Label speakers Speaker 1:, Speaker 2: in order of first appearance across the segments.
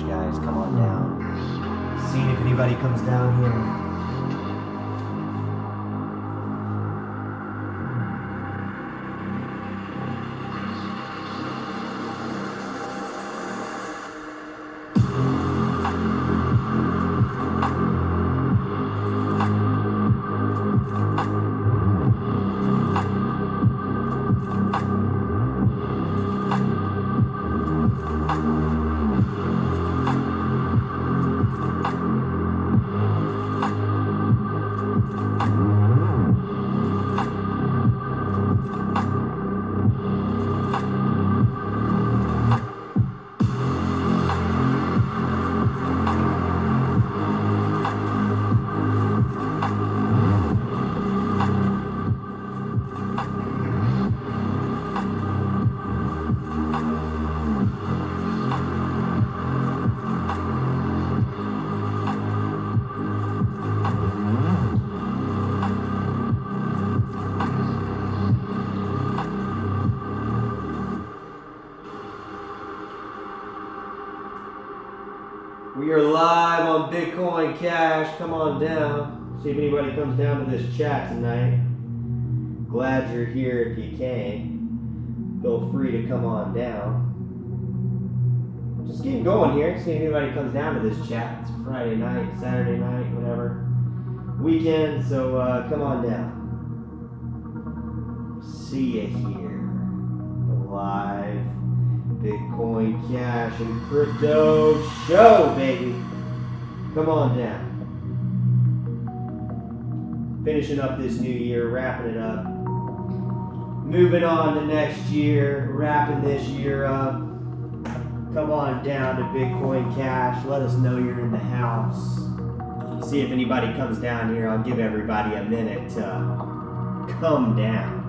Speaker 1: guys. Come on down. Seeing if anybody comes down here. We are live on Bitcoin Cash. Come on down. See if anybody comes down to this chat tonight. Glad you're here if you came. Feel free to come on down. Just keep going here. See if anybody comes down to this chat. It's Friday night, Saturday night, whatever. Weekend, so come on down. See you here. Live Bitcoin Cash and Crypto Show, baby. Come on down. Finishing up this new year, wrapping it up. Moving on to next year, wrapping this year up. Come on down to Bitcoin Cash. Let us know you're in the house. See if anybody comes down here. I'll give everybody a minute to come down.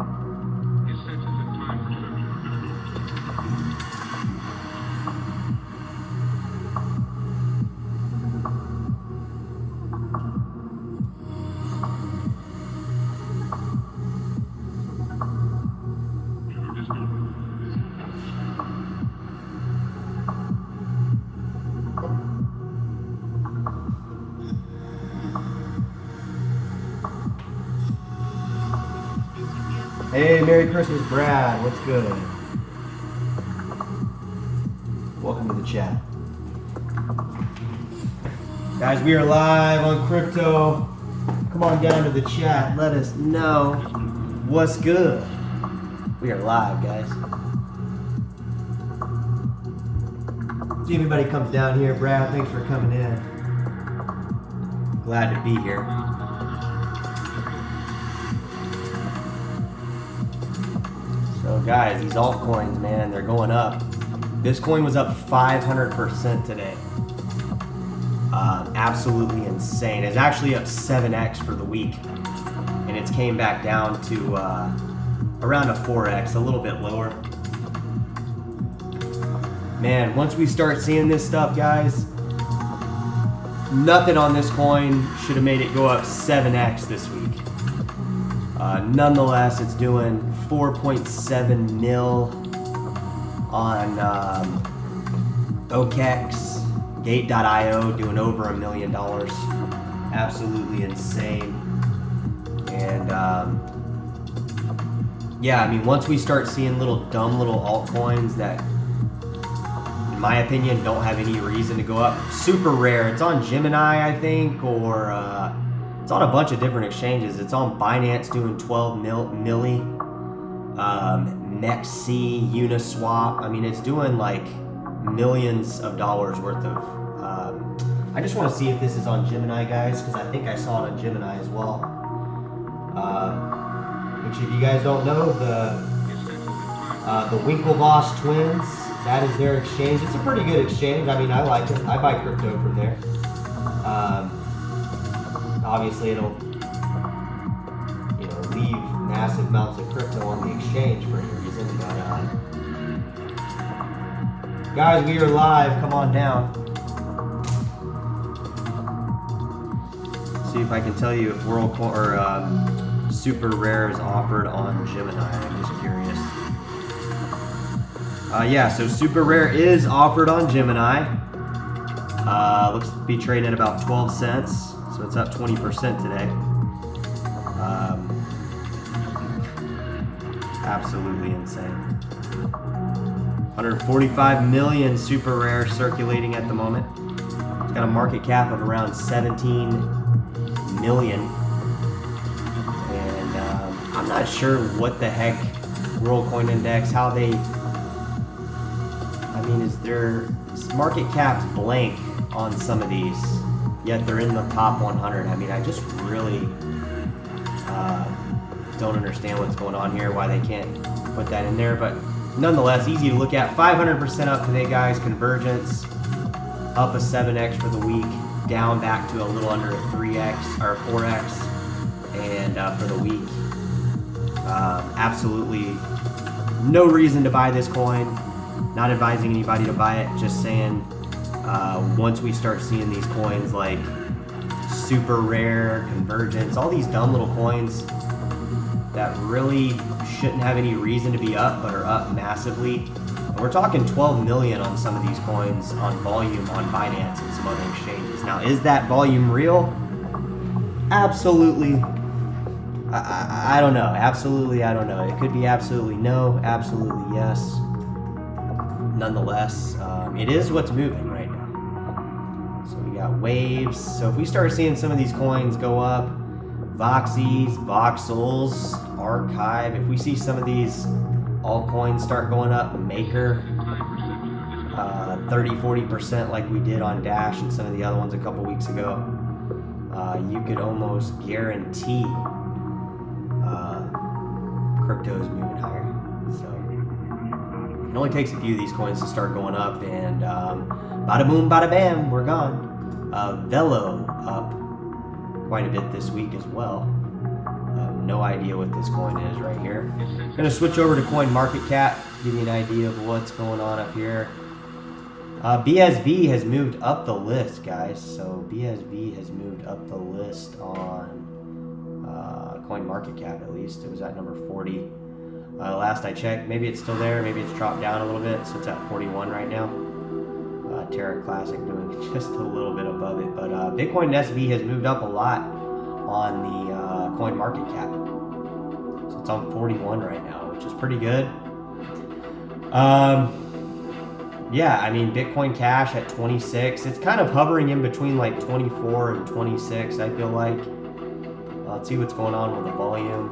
Speaker 1: Hey, Merry Christmas, Brad. What's good? Welcome to the chat. Guys, we are live on crypto. Come on down to the chat. Let us know what's good. We are live, guys. See if anybody comes down here. Brad, thanks for coming in. Glad to be here. So guys, these altcoins, man, they're going up. This coin was up 500% today. Absolutely insane. It's actually up 7x for the week. And it's came back down to around a 4x, a little bit lower. Man, once we start seeing this stuff, guys, nothing on this coin should have made it go up 7x this week. Nonetheless, it's doing 4.7 mil on OKEX, ℚ𝕬 doing over $1 million. Absolutely insane. And yeah, I mean, once we start seeing dumb little altcoins that, in my opinion, don't have any reason to go up. Super rare. It's on Gemini, I think, or it's on a bunch of different exchanges. It's on Binance doing 12 milli. NextC, Uniswap. I mean, it's doing like millions of dollars worth of. I just want to see if this is on Gemini, guys, because I think I saw it on Gemini as well. Which, if you guys don't know, the Winklevoss twins, that is their exchange. It's a pretty good exchange. I mean, I like it. I buy crypto from there. Obviously, it'll leave massive amounts of crypto on the exchange for any reason. But guys, we are live. Come on down. See if I can tell you if Super Rare is offered on Gemini. I'm just curious. Yeah, so Super Rare is offered on Gemini. Looks to be trading at about 12 cents, so it's up 20% today. Absolutely insane. 145 million super rare circulating at the moment. It's got a market cap of around 17 million. And I'm not sure what the heck World Coin Index, how they, I mean, is their market caps blank on some of these, yet they're in the top 100. I mean, I just really don't understand what's going on here, why they can't put that in there, but nonetheless, easy to look at. 500% up today, guys. Convergence up a 7x for the week, down back to a little under a 3x or 4x, and for the week, absolutely no reason to buy this coin. Not advising anybody to buy it, just saying once we start seeing these coins like super rare, convergence, all these dumb little coins that really shouldn't have any reason to be up but are up massively. And we're talking 12 million on some of these coins on volume on Binance and some other exchanges. Now, is that volume real? Absolutely. I don't know. Absolutely, I don't know. It could be absolutely no, absolutely yes. Nonetheless, it is what's moving right now. So we got waves. So if we start seeing some of these coins go up, Voxies, Voxels, Archive, if we see some of these altcoins start going up, Maker, 30-40% like we did on Dash and some of the other ones a couple weeks ago, you could almost guarantee crypto is moving higher. So it only takes a few of these coins to start going up, and bada boom, bada bam, we're gone. Velo up quite a bit this week as well. No idea what this coin is right here. I'm gonna switch over to Coin Market Cap, give you an idea of what's going on up here. BSV has moved up the list, guys. So BSV has moved up the list on Coin Market Cap, at least. It was at number 40. Last I checked, maybe it's still there, maybe it's dropped down a little bit, so it's at 41 right now. Terra Classic doing just a little bit above it, but Bitcoin SV has moved up a lot on the Coin Market Cap. So it's on 41 right now, which is pretty good. Yeah, I mean, Bitcoin Cash at 26. It's kind of hovering in between like 24 and 26, I feel like. Let's see what's going on with the volume.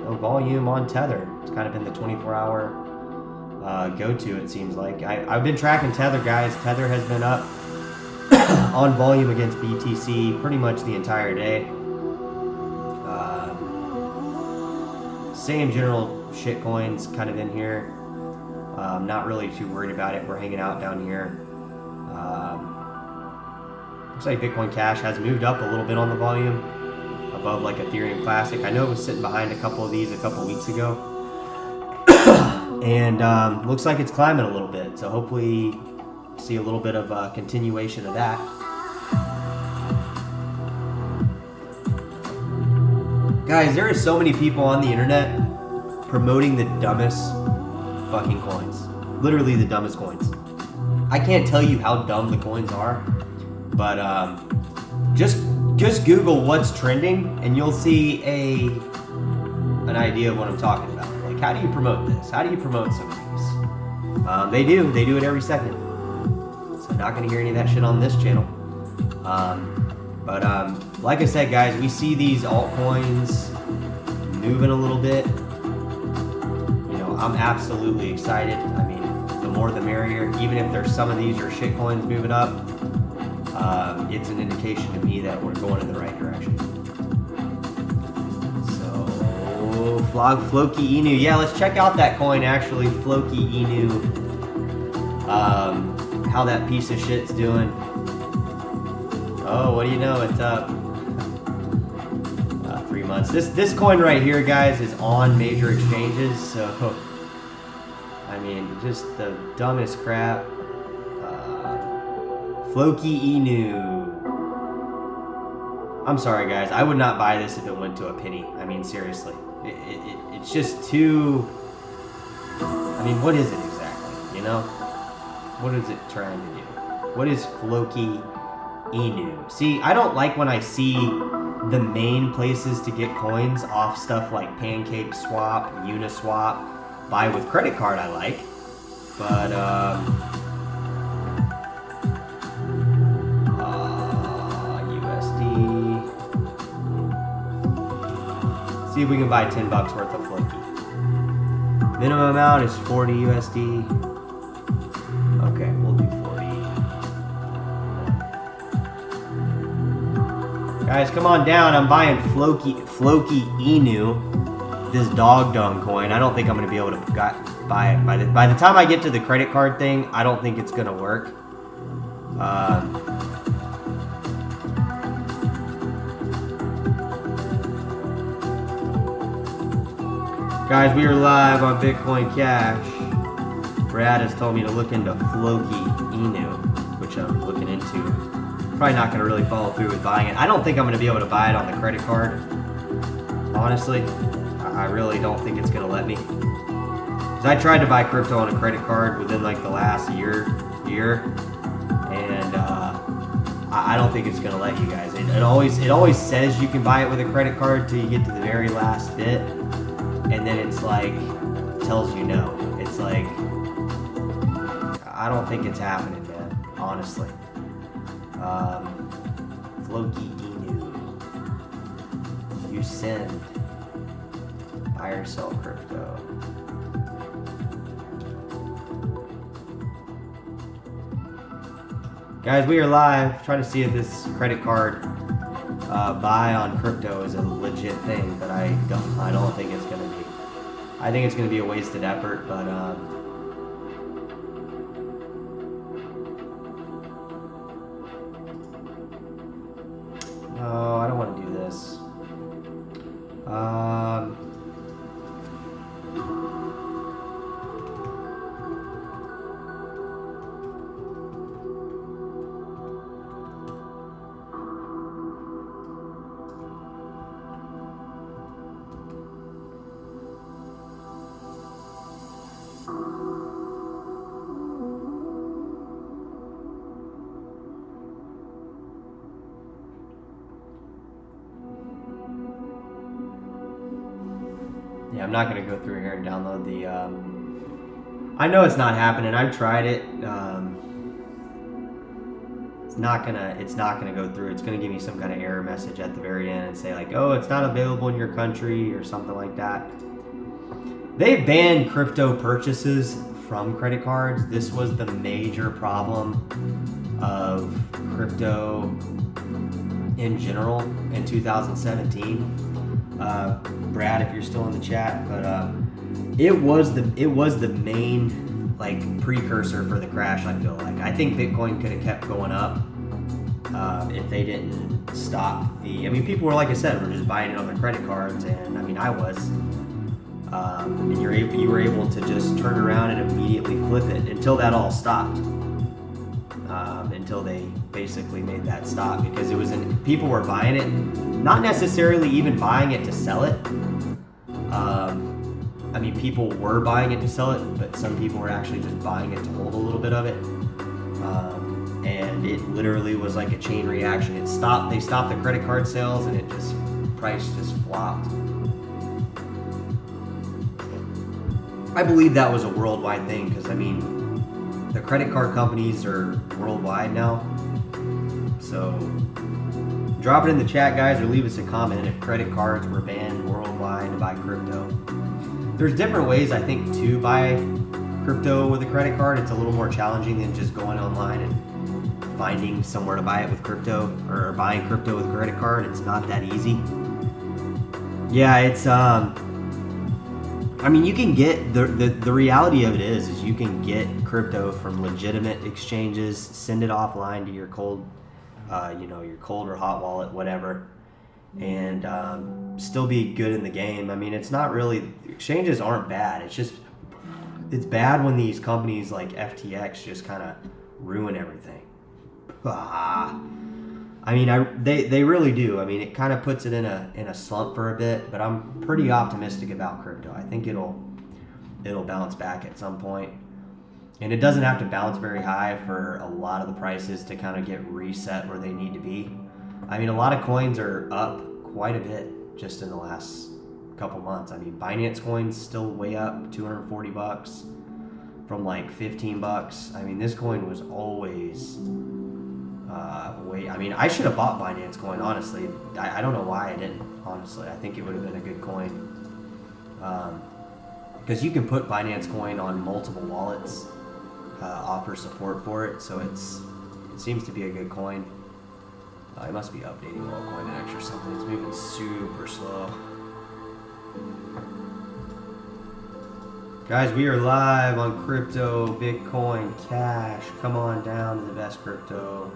Speaker 1: No volume on Tether. It's kind of in the 24-hour go-to, it seems like. I've been tracking Tether, guys. Tether has been up on volume against BTC pretty much the entire day. Same general shitcoins kind of in here. Not really too worried about it. We're hanging out down here. Looks like Bitcoin Cash has moved up a little bit on the volume, above like Ethereum Classic. I know it was sitting behind a couple of these a couple weeks ago. And looks like it's climbing a little bit. So hopefully see a little bit of a continuation of that. Guys, there are so many people on the internet promoting the dumbest fucking coins. Literally the dumbest coins. I can't tell you how dumb the coins are, but just Google what's trending and you'll see an idea of what I'm talking about. Like, how do you promote this? How do you promote some of these? They do it every second. So not gonna hear any of that shit on this channel. But like I said, guys, we see these altcoins moving a little bit. You know, I'm absolutely excited. I mean, the more the merrier. Even if there's some of these are shit coins moving up, it's an indication to me that we're going in the right direction. So, Floki Inu. Yeah, let's check out that coin actually, Floki Inu. How that piece of shit's doing. Oh, what do you know? It's up 3 months. This coin right here, guys, is on major exchanges. So, I mean, just the dumbest crap. Floki Inu. I'm sorry, guys. I would not buy this if it went to a penny. I mean, seriously. It's just too... I mean, what is it exactly, you know? What is it trying to do? What is ℚ𝕠𝕘𝕖𝕣? See, I don't like when I see the main places to get coins off stuff like Pancake Swap, Uniswap. Buy with credit card I like, but USD. See if we can buy $10 worth of Floki. Minimum amount is 40 USD. Okay, we'll do 40. Guys, come on down. I'm buying ℚ𝕠𝕘𝕖𝕣, this dog dung coin. I don't think I'm going to be able to buy it. By the time I get to the credit card thing, I don't think it's going to work. Guys, we are live on Bitcoin Cash. Brad has told me to look into ℚ𝕠𝕘𝕖𝕣, which I'm looking into. Probably not going to really follow through with buying it. I don't think I'm going to be able to buy it on the credit card. Honestly, I really don't think it's going to let me. Because I tried to buy crypto on a credit card within like the last year, and I don't think it's going to let you guys. It always says you can buy it with a credit card till you get to the very last bit. And then it's like, tells you no. It's like, I don't think it's happening, man, honestly. ℚ𝕠𝕘𝕖𝕣. You send, buy or sell crypto. Guys, we are live, trying to see if this credit card buy on crypto is a legit thing, but I don't think it's gonna be. I think it's gonna be a wasted effort, but no, I don't want to do this. Yeah, I'm not gonna go through here and download the. I know it's not happening. I've tried it. It's not gonna go through. It's gonna give me some kind of error message at the very end and say like, "Oh, it's not available in your country" or something like that. They've banned crypto purchases from credit cards. This was the major problem of crypto in general in 2017. Brad, if you're still in the chat, but it was the main like precursor for the crash. I feel like I think Bitcoin could have kept going up if they didn't stop the. I mean, people were, like I said, were just buying it on their credit cards, and I mean, I was. And you were able to just turn around and immediately flip it until that all stopped. Until they basically made that stop, because it was people were buying it, not necessarily even buying it to sell it. I mean, people were buying it to sell it, but some people were actually just buying it to hold a little bit of it. And it literally was like a chain reaction. They stopped the credit card sales, and price just flopped. I believe that was a worldwide thing, because I mean, the credit card companies are worldwide now. So drop it in the chat, guys, or leave us a comment if credit cards were banned worldwide to buy crypto. There's different ways, I think, to buy crypto with a credit card. It's a little more challenging than just going online and finding somewhere to buy it with crypto, or buying crypto with a credit card. It's not that easy. Yeah, it's I mean, you can get the reality of it is you can get crypto from legitimate exchanges, send it offline to your cold, your cold or hot wallet, whatever, and still be good in the game. I mean, it's not really, exchanges aren't bad. It's bad when these companies like FTX just kind of ruin everything. I mean, they really do. I mean, it kind of puts it in a slump for a bit, but I'm pretty optimistic about crypto. I think it'll bounce back at some point. And it doesn't have to bounce very high for a lot of the prices to kind of get reset where they need to be. I mean, a lot of coins are up quite a bit just in the last couple months. I mean, Binance coin's still way up, 240 bucks from like 15 bucks. I mean, this coin was always I mean, I should have bought Binance coin, honestly. I don't know why I didn't, honestly. I think it would have been a good coin. Because you can put Binance coin on multiple wallets, offer support for it, so it seems to be a good coin. I must be updating WorldCoinEx or something. It's moving super slow. Guys, we are live on crypto, Bitcoin, Cash. Come on down to the best crypto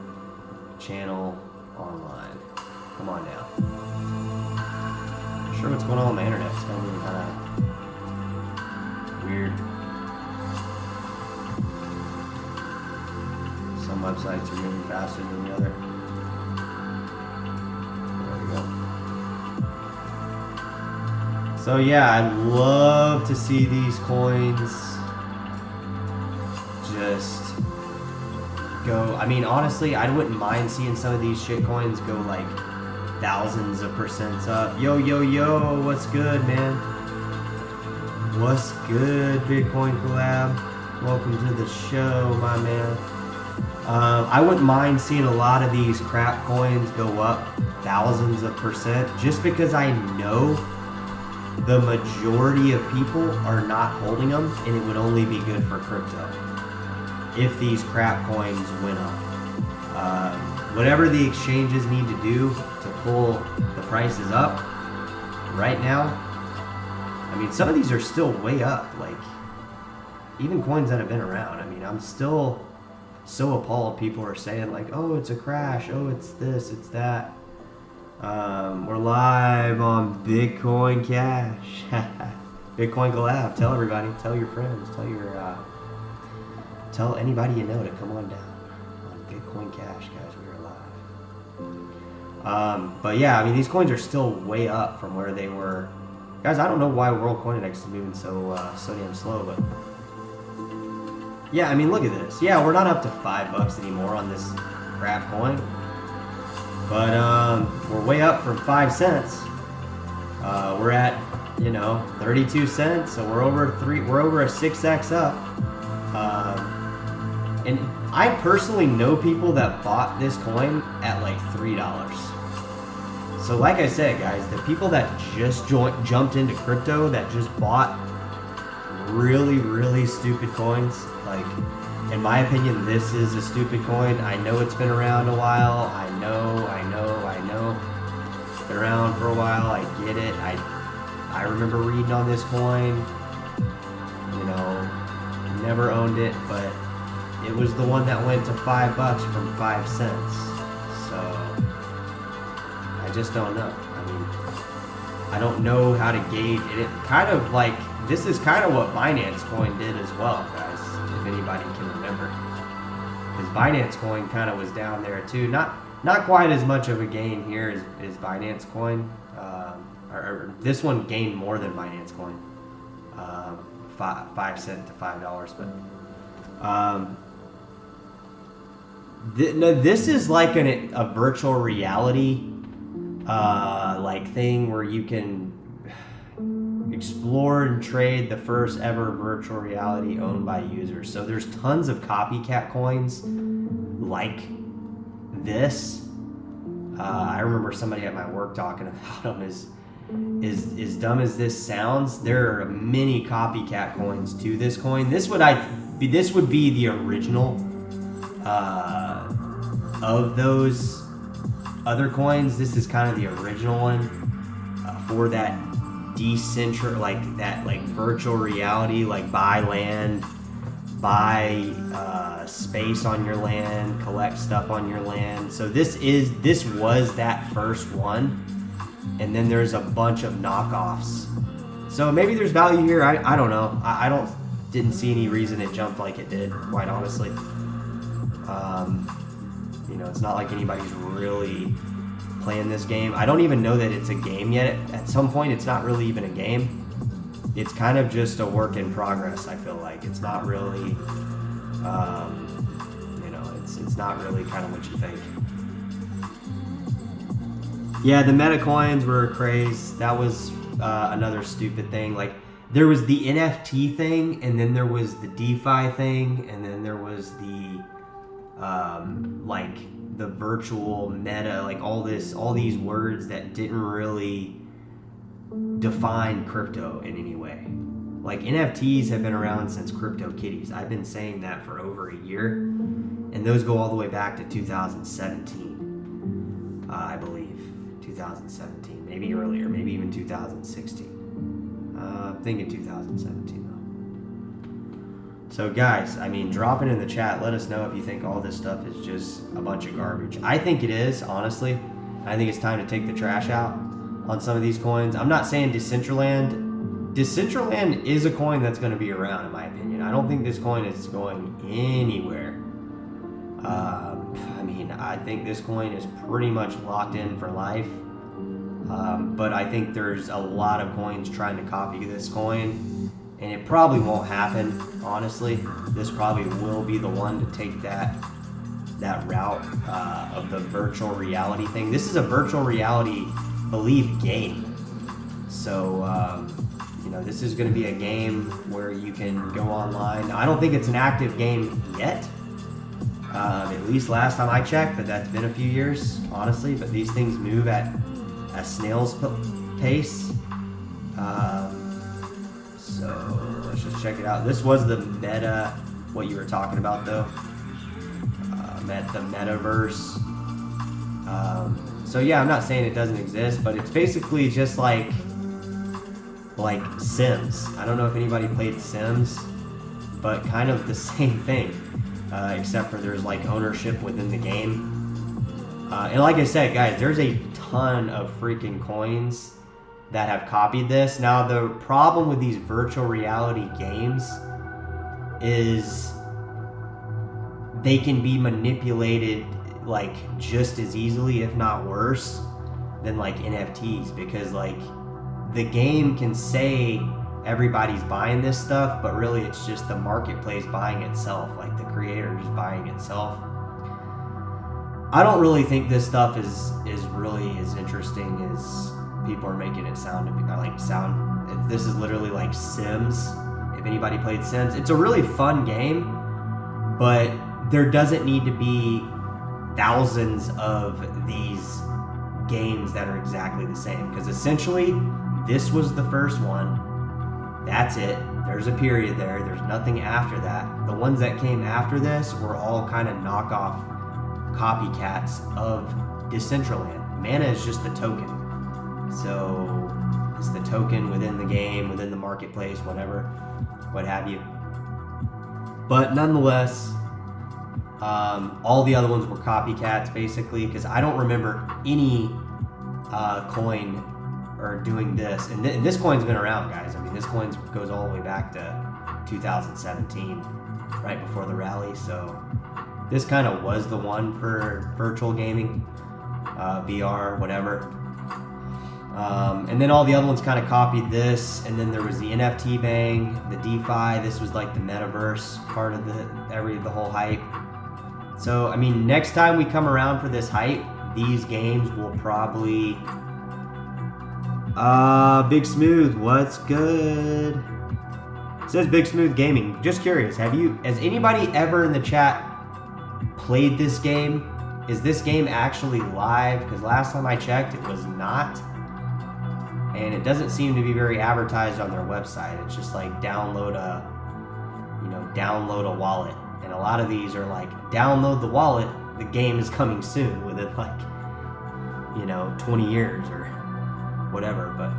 Speaker 1: channel online. Come on down. Not sure what's going on with my internet. It's kind of weird. Some websites are moving faster than the other. There we go. So yeah, I'd love to see these coins just go. I mean, honestly, I wouldn't mind seeing some of these shit coins go like thousands of percents up. Yo, yo, yo, what's good, man? What's good, Bitcoin Collab? Welcome to the show, my man. I wouldn't mind seeing a lot of these crap coins go up thousands of percent just because I know the majority of people are not holding them, and it would only be good for crypto if these crap coins went up. Whatever the exchanges need to do to pull the prices up right now, I mean, some of these are still way up, like even coins that have been around. I mean, I'm still so appalled people are saying like, oh, it's a crash, oh, it's this, it's that. We're live on Bitcoin Cash. Bitcoin Collab. Tell everybody, tell your friends, tell anybody you know to come on down on Bitcoin Cash, guys. We are live. But yeah, I mean, these coins are still way up from where they were. Guys, I don't know why WorldCoinEx is moving so damn slow, but yeah, I mean, look at this. Yeah, we're not up to $5 anymore on this crap coin, but we're way up from 5 cents. We're at 32 cents, so we're over a 6x up. And I personally know people that bought this coin at like $3. So like I said, guys, the people that just jumped into crypto, that just bought really, really stupid coins, like, in my opinion, this is a stupid coin. I know it's been around a while. I know. It's been around for a while. I get it. I remember reading on this coin. Never owned it, but it was the one that went to $5 from 5 cents. So I just don't know. I mean, I don't know how to gauge it. It kind of like, this is kind of what Binance coin did as well, guys, if anybody can remember. Because Binance coin kind of was down there too. Not quite as much of a gain here as Binance coin. Or this one gained more than Binance coin. 5 cents to $5, but this is like a virtual reality like thing where you can explore and trade the first ever virtual reality owned by users. So there's tons of copycat coins like this. I remember somebody at my work talking about them. As dumb as this sounds, there are many copycat coins to this coin. This would be the original of those other coins. This is kind of the original one for that virtual reality, like buy land, buy space on your land, collect stuff on your land. So this was that first one. And then there's a bunch of knockoffs. So maybe there's value here. I don't know. I didn't see any reason it jumped like it did, quite honestly. It's not like anybody's really playing this game. I don't even know that it's a game yet. At some point, it's not really even a game. It's kind of just a work in progress, I feel like. It's not really You know, it's not really kind of what you think. Yeah, the meta coins were a craze. That was another stupid thing. Like, there was the NFT thing, and then there was the DeFi thing, and then there was the like the virtual meta, like all these words that didn't really define crypto in any way. Like, NFTs have been around since CryptoKitties. I've been saying that for over a year, and those go all the way back to 2017, I believe. 2017, maybe earlier, maybe even 2016. I'm thinking 2017 though. So guys, I mean, drop it in the chat. Let us know if you think all this stuff is just a bunch of garbage. I think it is, honestly. I think it's time to take the trash out on some of these coins. I'm not saying ₚ is a coin that's going to be around, in my opinion. I don't think this coin is going anywhere. I mean, I think this coin is pretty much locked in for life. But I think there's a lot of coins trying to copy this coin, and it probably won't happen, honestly. This probably will be the one to take that route of the virtual reality thing. This is a virtual reality, believe, game. So, you know, this is going to be a game where you can go online. I don't think it's an active game yet. At least last time I checked, but that's been a few years, honestly. But these things move at a snail's pace. So let's just check it out. This was the meta, what you were talking about though. The metaverse. So yeah, I'm not saying it doesn't exist, but it's basically just like Sims. I don't know if anybody played Sims, but kind of the same thing. Except for there's like ownership within the game. And like I said, guys, there's a ton of freaking coins that have copied this. Now, the problem with these virtual reality games is they can be manipulated like just as easily, if not worse, than like NFTs, because like the game can say everybody's buying this stuff, but really it's just the marketplace buying itself, like the creator just buying itself. I don't really think this stuff is really as interesting as people are making it sound to me. This is literally like Sims. If anybody played Sims, it's a really fun game, but there doesn't need to be thousands of these games that are exactly the same, because essentially this was the first one. That's it. There's a period there. There's nothing after that. The ones that came after this were all kind of knockoff copycats of Decentraland. Mana is just the token. So it's the token within the game, within the marketplace, whatever, what have you. But nonetheless, all the other ones were copycats basically, because I don't remember any coin or doing this, and this coin's been around, guys. I mean, this coin goes all the way back to 2017, right before the rally. So this kind of was the one for virtual gaming, VR, whatever. And then all the other ones kind of copied this, and then there was the NFT bang, the DeFi. This was like the metaverse part of the whole hype. So I mean, next time we come around for this hype, these games will probably. Big Smooth, what's good? It says Big Smooth Gaming. Just curious, has anybody ever in the chat played this game? Is this game actually live? Because last time I checked, it was not. And it doesn't seem to be very advertised on their website. It's just like download a wallet. And a lot of these are like, download the wallet, the game is coming soon, within like, 20 years or whatever. But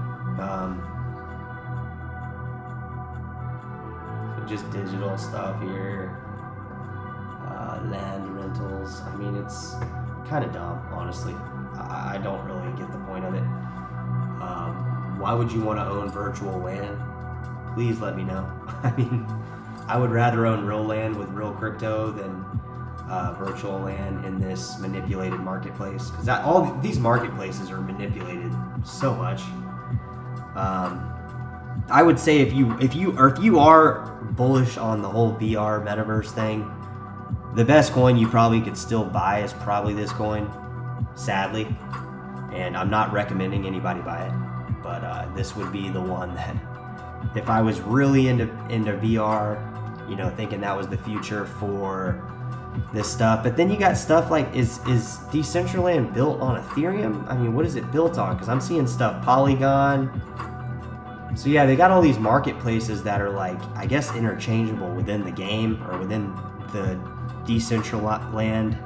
Speaker 1: so just digital stuff here, land rentals. I mean, it's kind of dumb, honestly. I don't really get the point of it. Why would you want to own virtual land? Please let me know. I mean, I would rather own real land with real crypto than virtual land in this manipulated marketplace, because all these marketplaces are manipulated so much. I would say if you are bullish on the whole VR metaverse thing, The best coin you probably could still buy is probably this coin, sadly. And I'm not recommending anybody buy it, but this would be the one that, if I was really into VR, you know, thinking that was the future for this stuff. But then you got stuff like, is Decentraland built on Ethereum? I mean, what is it built on? Because I'm seeing stuff Polygon. So yeah, they got all these marketplaces that are like, I guess, interchangeable within the game or within the Decentraland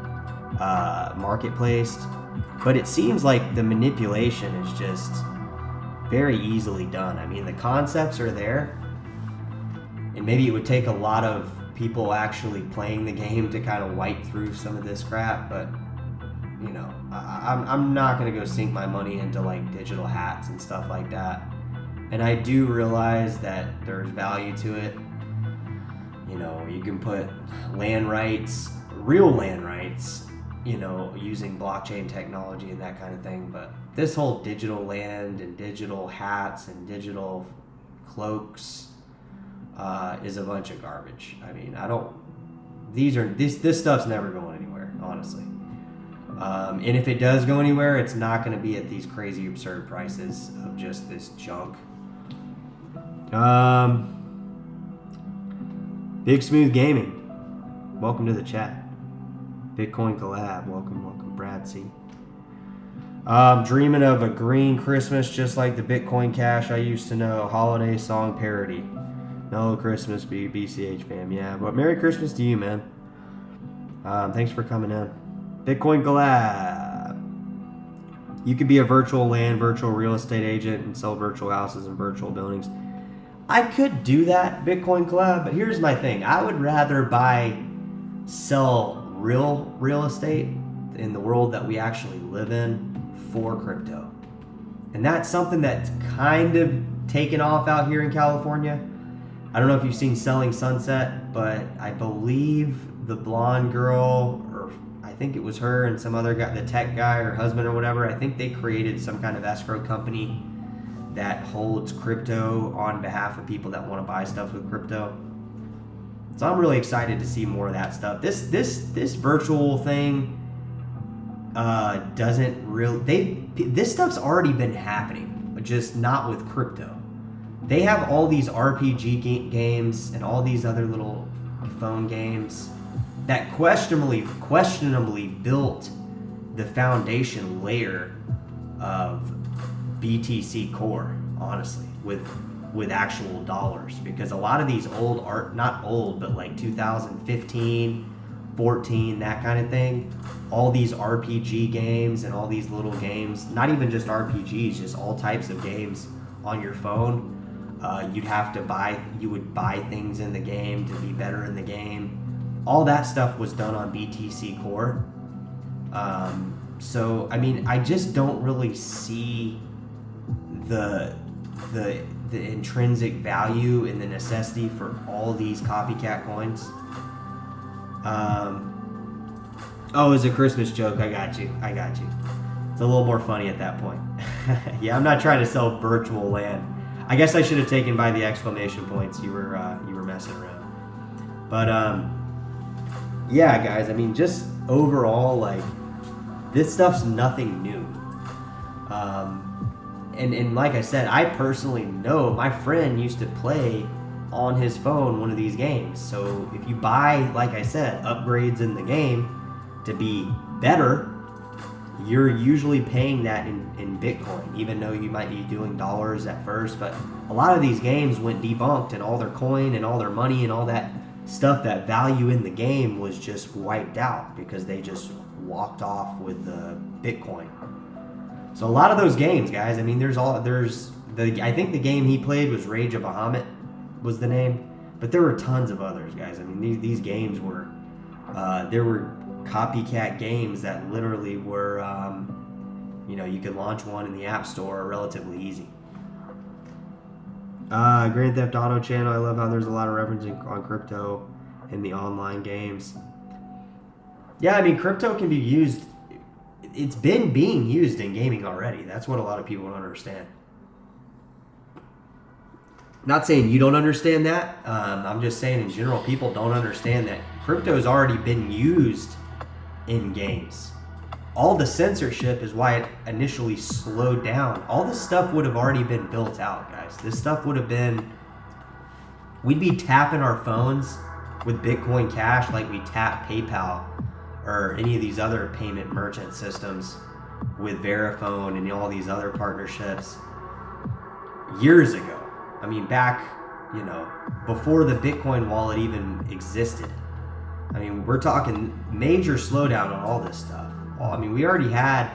Speaker 1: marketplace. But it seems like the manipulation is just very easily done. I mean, the concepts are there, and maybe it would take a lot of people actually playing the game to kind of wipe through some of this crap. But you know, I'm not gonna go sink my money into like digital hats and stuff like that. And I do realize that there's value to it. You know, you can put land rights, real land rights, you know, using blockchain technology and that kind of thing. But this whole digital land and digital hats and digital cloaks is a bunch of garbage. I mean, this stuff's never going anywhere, honestly. And if it does go anywhere, it's not going to be at these crazy absurd prices of just this junk. Big Smooth Gaming, welcome to the chat. Bitcoin collab, welcome, Brad C. Dreaming of a green Christmas just like the Bitcoin Cash I used to know. Holiday song parody. No Christmas, BCH fam. Yeah, but Merry Christmas to you, man. Thanks for coming in. Bitcoin collab. You could be a virtual land, virtual real estate agent and sell virtual houses and virtual buildings. I could do that, Bitcoin collab, but here's my thing. I would rather sell real estate in the world that we actually live in for crypto. And that's something that's kind of taken off out here in California. I don't know if you've seen Selling Sunset, but I believe the blonde girl, or I think it was her and some other guy, the tech guy or husband or whatever, I think they created some kind of escrow company that holds crypto on behalf of people that want to buy stuff with crypto. So I'm really excited to see more of that stuff. This virtual thing this stuff's already been happening, but just not with crypto. They have all these RPG games and all these other little phone games that questionably built the foundation layer of BTC Core, honestly, with actual dollars, because a lot of these old art, not old, but like 2015, 14, that kind of thing, all these RPG games and all these little games, not even just RPGs, just all types of games on your phone, you would buy things in the game to be better in the game. All that stuff was done on BTC Core. So, I mean, I just don't really see the intrinsic value and the necessity for all these copycat coins. Oh, it's a Christmas joke. I got you. It's a little more funny at that point. Yeah, I'm not trying to sell virtual land. I guess I should have taken by the exclamation points you were messing around. But yeah, guys. I mean, just overall, like, this stuff's nothing new. And like I said, I personally know my friend used to play on his phone one of these games. So if you buy, like I said, upgrades in the game to be better, you're usually paying that in Bitcoin, even though you might be doing dollars at first. But a lot of these games went debunked, and all their coin and all their money and all that stuff, that value in the game, was just wiped out because they just walked off with the Bitcoin. So a lot of those games, guys, I mean, I think the game he played was Rage of Bahamut was the name, but there were tons of others, guys. I mean, these games were, there were copycat games that literally were, you could launch one in the App Store relatively easy. Grand Theft Auto channel, I love how there's a lot of referencing on crypto in the online games. Yeah, I mean, crypto can be used. It's been being used in gaming already. That's what a lot of people don't understand. Not saying you don't understand that. I'm just saying in general, people don't understand that crypto has already been used in games. All the censorship is why it initially slowed down. All this stuff would have already been built out, guys. This stuff would have been, we'd be tapping our phones with Bitcoin Cash like we tap PayPal or any of these other payment merchant systems with Verifone and all these other partnerships years ago. I mean, back, you know, before the Bitcoin wallet even existed. I mean, we're talking major slowdown on all this stuff. I mean, we already had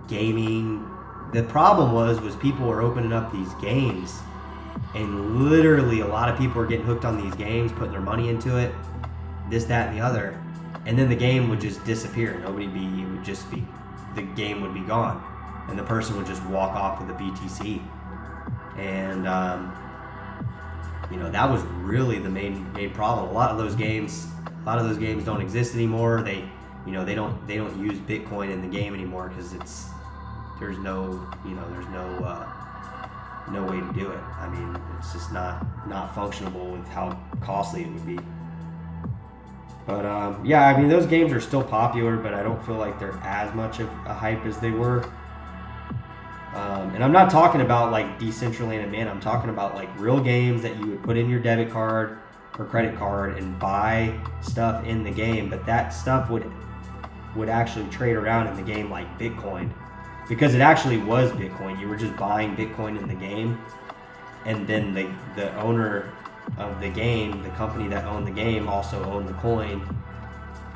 Speaker 1: gaming. The problem was people were opening up these games, and literally a lot of people were getting hooked on these games, putting their money into it, this, that, and the other, and then the game would just disappear. It would just be, the game would be gone, and the person would just walk off with the BTC. And you know, that was really the main problem. A lot of those games don't exist anymore. They don't use Bitcoin in the game anymore because there's no way to do it. I mean, it's just not functionable with how costly it would be. But yeah, I mean, those games are still popular, but I don't feel like they're as much of a hype as they were. And I'm not talking about like Decentraland Man. I'm talking about like real games that you would put in your debit card or credit card and buy stuff in the game, but that stuff would actually trade around in the game like Bitcoin, because it actually was Bitcoin. You were just buying Bitcoin in the game, and then the owner of the game, the company that owned the game, also owned the coin.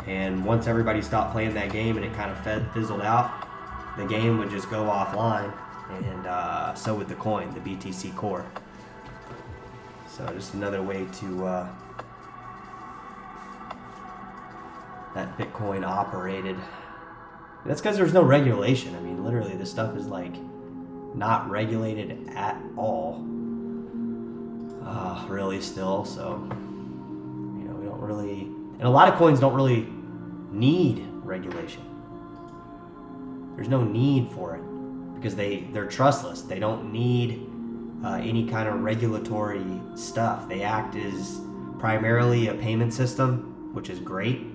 Speaker 1: And once everybody stopped playing that game and it kind of fizzled out, the game would just go offline, and so would the coin, the BTC Core. So just another way to that Bitcoin operated. That's because there's no regulation. I mean, literally, this stuff is like not regulated at all, really still. So, you know, we don't really, and a lot of coins don't really need regulation. There's no need for it because they're trustless. They don't need any kind of regulatory stuff. They act as primarily a payment system, which is great.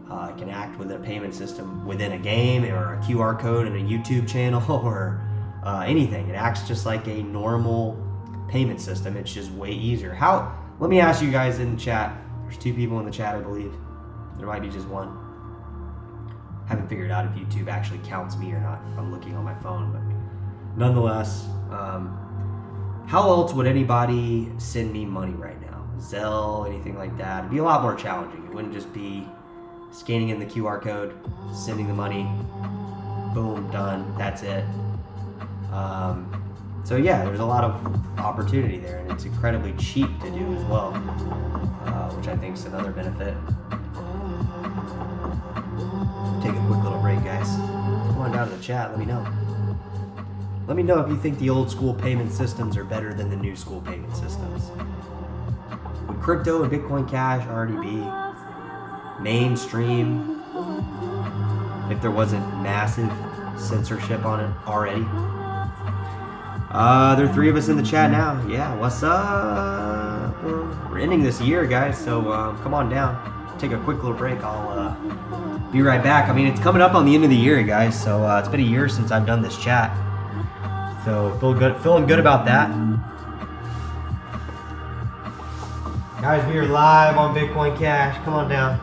Speaker 1: It can act with a payment system within a game or a QR code in a YouTube channel or anything. It acts just like a normal payment system. It's just way easier. Let me ask you guys in the chat. There's 2 people in the chat, I believe. There might be just 1. Haven't figured out if YouTube actually counts me or not. I'm looking on my phone, but nonetheless, how else would anybody send me money right now? Zelle, anything like that? It'd be a lot more challenging. It wouldn't just be scanning in the QR code, sending the money, boom, done, that's it. So yeah, there's a lot of opportunity there, and it's incredibly cheap to do as well, which I think is another benefit. Take a quick little break, guys. Come on down to the chat, let me know. Let me know if you think the old school payment systems are better than the new school payment systems. Would crypto and Bitcoin Cash already be mainstream if there wasn't massive censorship on it already? There are 3 of us in the chat now. Yeah, what's up? We're ending this year, guys, so come on down. Take a quick little break. I'll be right back. I mean, it's coming up on the end of the year, guys, so it's been a year since I've done this chat. So feeling good about that. Guys, we are live on Bitcoin Cash. Come on down.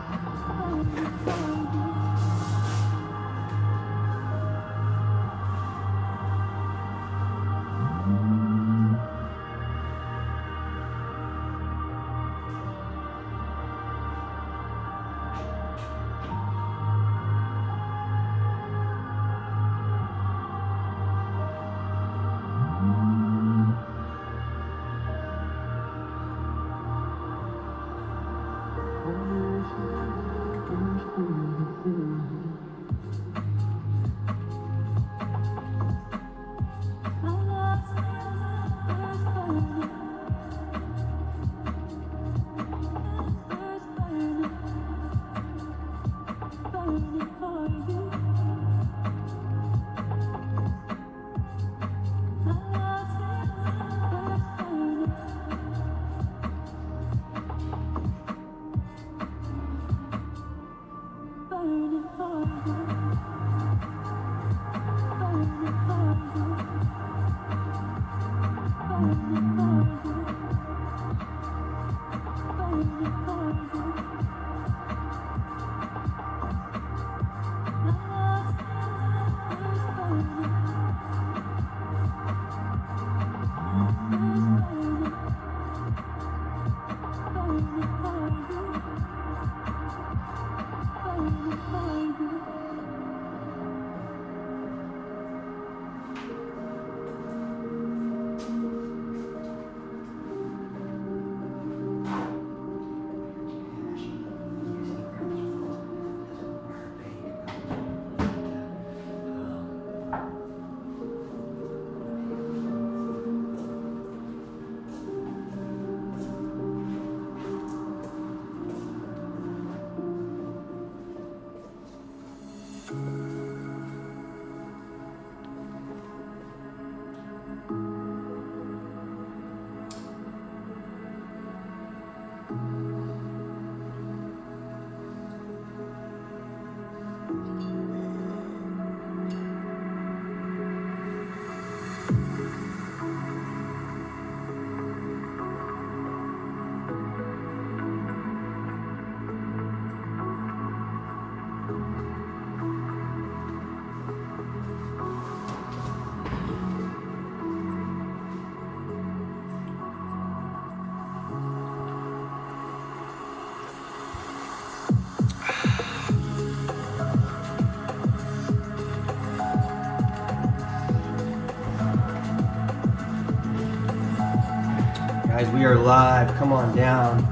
Speaker 1: Guys, we are live. Come on down.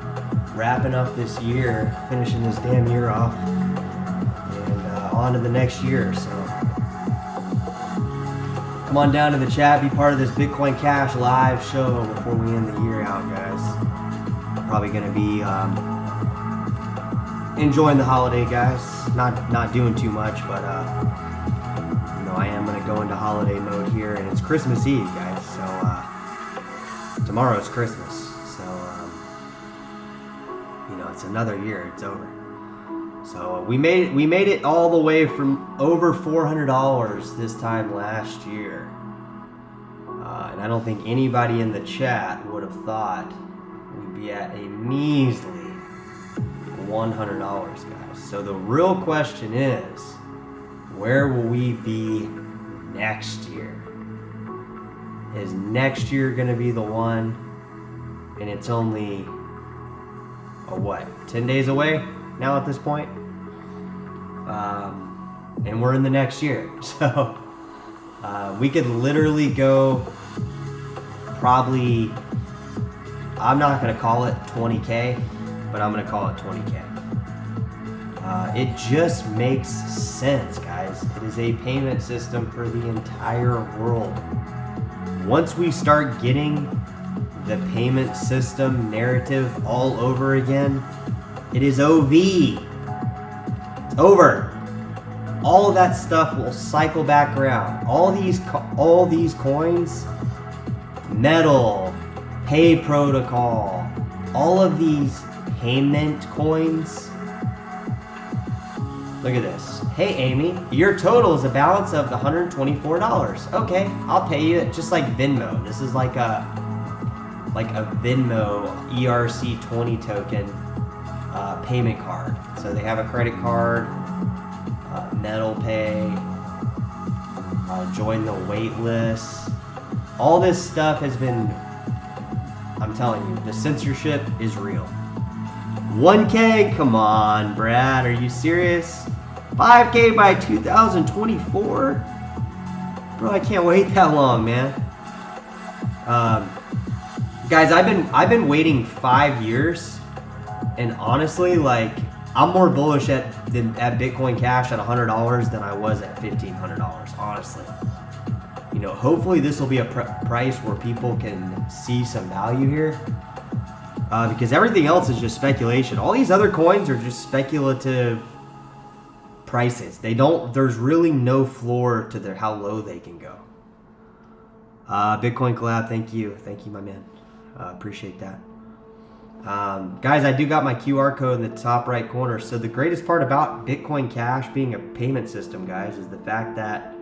Speaker 1: Wrapping up this year, finishing this damn year off, and on to the next year. So come on down to the chat, be part of this Bitcoin Cash live show before we end the year out, guys. I'm probably gonna be enjoying the holiday, guys. Not doing too much, but you know, I am gonna go into holiday mode here, and it's Christmas Eve, guys. So tomorrow is Christmas, so you know, it's another year. It's over. So we made it all the way from over $400 this time last year, and I don't think anybody in the chat would have thought we'd be at a measly $100, guys. So the real question is, where will we be next year? Is next year gonna be the one? And it's only 10 days away now at this point, and we're in the next year. So we could literally go probably, I'm not gonna call it 20K, but I'm gonna call it 20K. It just makes sense, guys. It is a payment system for the entire world. Once we start getting the payment system narrative all over again, it is OV. It's over. All of that stuff will cycle back around. All these coins, Metal, Pay Protocol, all of these payment coins. Look at this. Hey Amy, your total is a balance of $124. Okay, I'll pay you just like Venmo. This is like a Venmo ERC20 token payment card. So they have a credit card, Metal Pay, join the wait list. All this stuff has been, I'm telling you, the censorship is real. 1K? Come on, Brad. Are you serious? 5K by 2024? Bro, I can't wait that long, man. Guys, I've been waiting 5 years, and honestly, like, I'm more bullish at Bitcoin Cash at $100 than I was at $1,500. Honestly, you know, hopefully this will be a price where people can see some value here. Because everything else is just speculation. All these other coins are just speculative prices. There's really no floor to how low they can go. Bitcoin collab, thank you, my man. Appreciate that. Guys, I do got my QR code in the top right corner. So the greatest part about Bitcoin Cash being a payment system, guys, is the fact that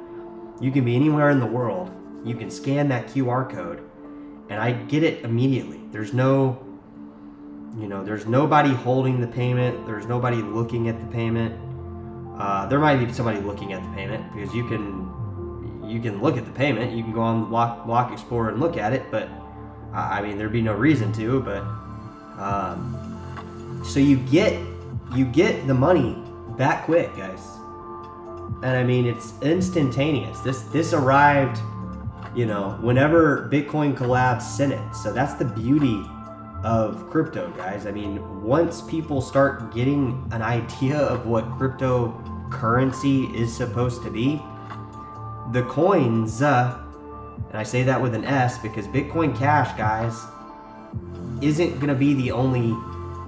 Speaker 1: you can be anywhere in the world. You can scan that QR code, And I get it immediately. There's no, there's nobody holding the payment. There's nobody looking at the payment. There might be somebody looking at the payment, because you can look at the payment. You can go on Block Explorer and look at it, but I mean, there'd be no reason to. But so you get the money back quick, guys. And I mean, it's instantaneous. This arrived, whenever Bitcoin collapsed, sent it. So that's the beauty of crypto, guys. I mean, once people start getting an idea of what cryptocurrency is supposed to be, the coins, and I say that with an S because Bitcoin Cash, guys, isn't going to be the only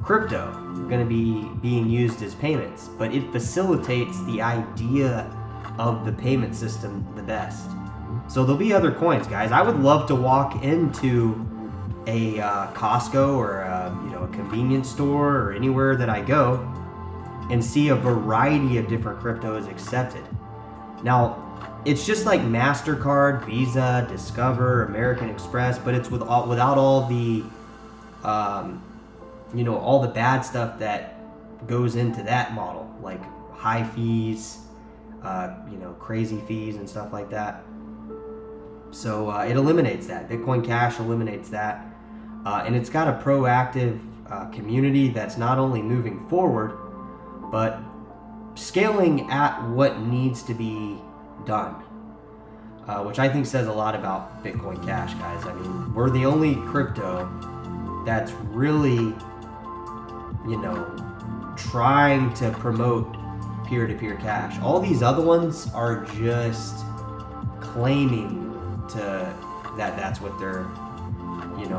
Speaker 1: crypto going to be being used as payments, but it facilitates the idea of the payment system the best. So there'll be other coins, guys. I would love to walk into a Costco or a convenience store or anywhere that I go and see a variety of different cryptos accepted. Now, it's just like MasterCard, Visa, Discover, American Express, but it's without all the all the bad stuff that goes into that model, like high fees, crazy fees and stuff like that. So it eliminates that. Bitcoin Cash eliminates that. And it's got a proactive community that's not only moving forward, but scaling at what needs to be done, which I think says a lot about Bitcoin Cash, guys. I mean, we're the only crypto that's really, trying to promote peer-to-peer cash. All these other ones are just claiming to that's what they're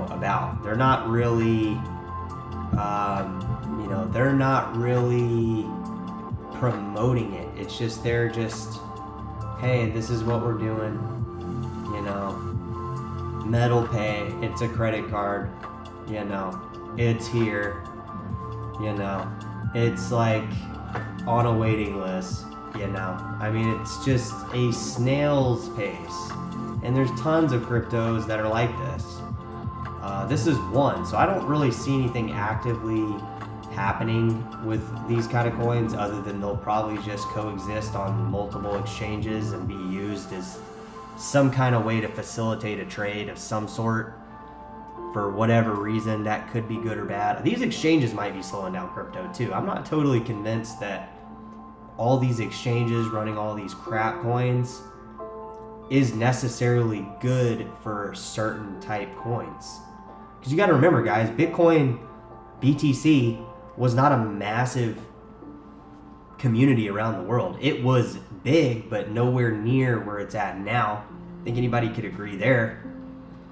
Speaker 1: about. They're not really they're not really promoting it. It's just they're just, hey, this is what we're doing, metal pay, it's a credit card, it's here, it's like on a waiting list, I mean, it's just a snail's pace. And there's tons of cryptos that are like this. This is one, so I don't really see anything actively happening with these kind of coins other than they'll probably just coexist on multiple exchanges and be used as some kind of way to facilitate a trade of some sort for whatever reason. That could be good or bad. These exchanges might be slowing down crypto too. I'm not totally convinced that all these exchanges running all these crap coins is necessarily good for certain type coins. Because you got to remember, guys, Bitcoin, BTC, was not a massive community around the world. It was big, but nowhere near where it's at now. I think anybody could agree there.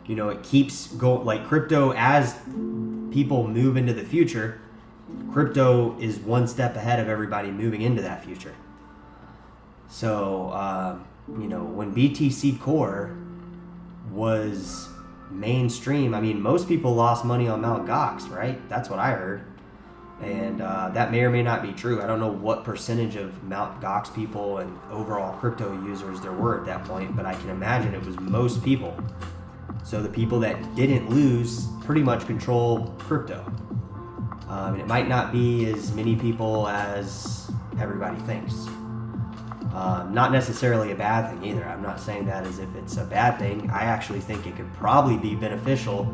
Speaker 1: It keeps going, like crypto, as people move into the future, crypto is one step ahead of everybody moving into that future. So, when BTC Core was mainstream, I mean, most people lost money on Mt. Gox, right? That's what I heard. And that may or may not be true. I don't know what percentage of Mt. Gox people and overall crypto users there were at that point, but I can imagine it was most people. So the people that didn't lose pretty much control crypto. And it might not be as many people as everybody thinks. Not necessarily a bad thing either. I'm not saying that as if it's a bad thing. I actually think it could probably be beneficial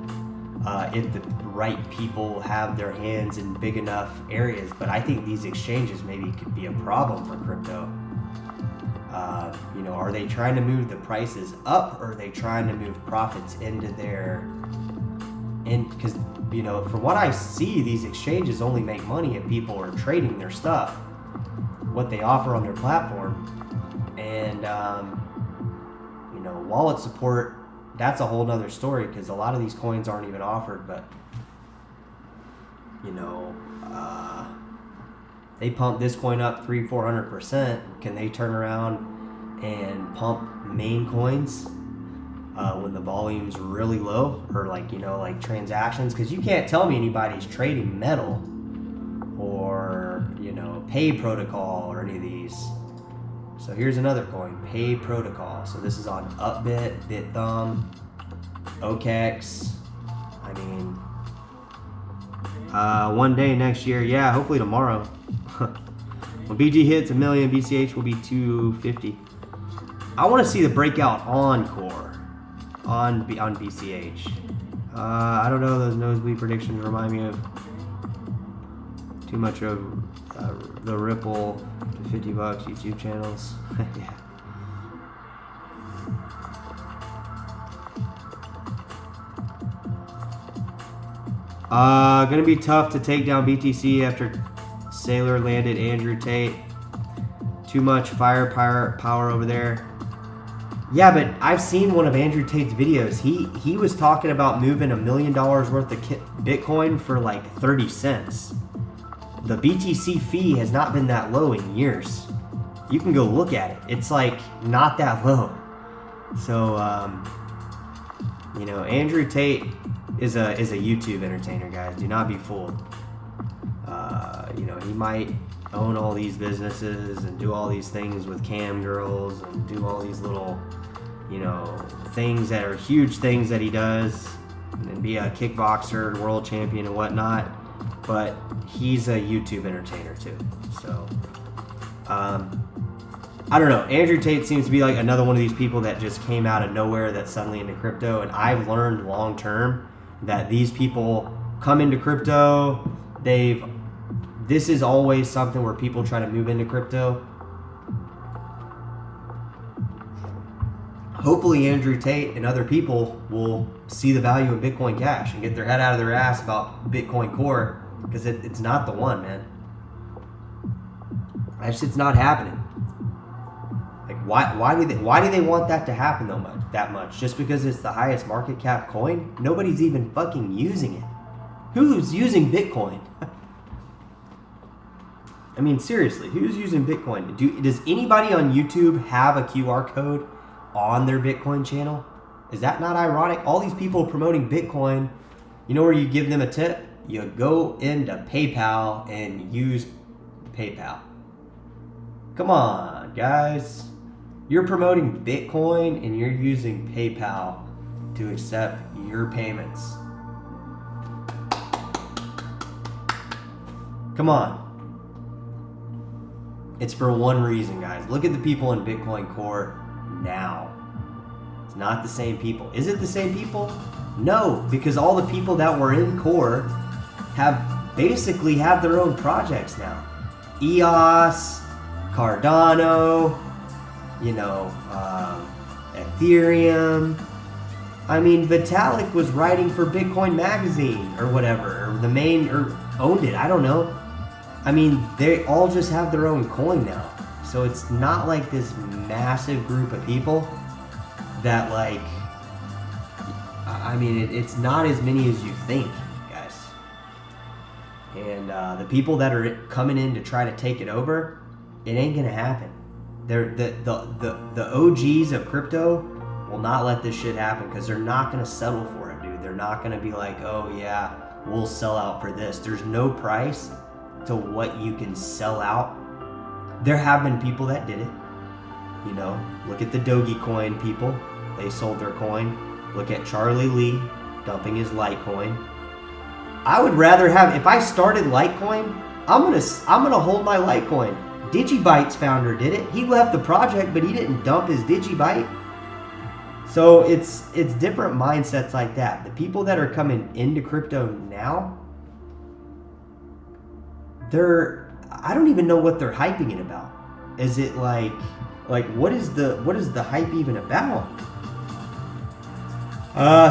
Speaker 1: if the right people have their hands in big enough areas. But I think these exchanges maybe could be a problem for crypto. Are they trying to move the prices up, or are they trying to move profits into their... Because, from what I see, these exchanges only make money if people are trading their stuff, what they offer on their platform. And wallet support, that's a whole nother story, because a lot of these coins aren't even offered. But they pump this coin up 300-400%. Can they turn around and pump main coins when the volume's really low, or like transactions? Because you can't tell me anybody's trading metal or pay protocol or any of these. So here's another coin, pay protocol. So this is on Upbit, Bithumb, OKEX. I mean, one day next year. Yeah, hopefully tomorrow. When BG hits 1 million, BCH will be 250. I want to see the breakout encore on BCH. I don't know. Those nosebleed predictions remind me of too much of the Ripple to $50 YouTube channels. Yeah. Gonna be tough to take down BTC after Sailor landed Andrew Tate. Too much firepower over there. Yeah, but I've seen one of Andrew Tate's videos. He was talking about moving $1 million worth of Bitcoin for like 30 cents. The BTC fee has not been that low in years. You can go look at it. It's like not that low. So, you know, Andrew Tate is a YouTube entertainer, guys. Do not be fooled. You know, he might own all these businesses and do all these things with cam girls and do all these little, you know, things that are huge things that he does, and be a kickboxer, world champion and whatnot. But he's a YouTube entertainer too. So, I don't know. Andrew Tate seems to be like another one of these people that just came out of nowhere that's suddenly into crypto. And I've learned long term that these people come into crypto. This is always something where people try to move into crypto. Hopefully Andrew Tate and other people will see the value of Bitcoin Cash and get their head out of their ass about Bitcoin Core, because it's not the one, man. It's not happening. Like, why do they want that to happen that much? Just because it's the highest market cap coin? Nobody's even fucking using it. Who's using Bitcoin? I mean, seriously, who's using Bitcoin? Does anybody on YouTube have a QR code on their Bitcoin channel? Is that not ironic? All these people promoting Bitcoin, you know where you give them a tip? You go into PayPal and use PayPal. Come on, guys. You're promoting Bitcoin and you're using PayPal to accept your payments. Come on. It's for one reason, guys. Look at the people in Bitcoin Core now. It's not the same people. Is it the same people? No, because all the people that were in Core basically have their own projects now. EOS, Cardano, you know, Ethereum. I mean, Vitalik was writing for Bitcoin Magazine or whatever, or owned it. I don't know. I mean, they all just have their own coin now. So it's not like this massive group of people that, like, I mean, it's not as many as you think, guys. And the people that are coming in to try to take it over, it ain't gonna happen. The OGs of crypto will not let this shit happen, because they're not gonna settle for it, dude. They're not gonna be like, oh yeah, we'll sell out for this. There's no price to what you can sell out. There have been people that did it. You know, look at the Dogecoin people. They sold their coin. Look at Charlie Lee dumping his Litecoin. I would rather have, if I started Litecoin, I'm gonna hold my Litecoin. Digibyte's founder did it. He left the project, but he didn't dump his Digibyte. So it's different mindsets like that. The people that are coming into crypto now, I don't even know what they're hyping it about. Is it like what is the hype even about?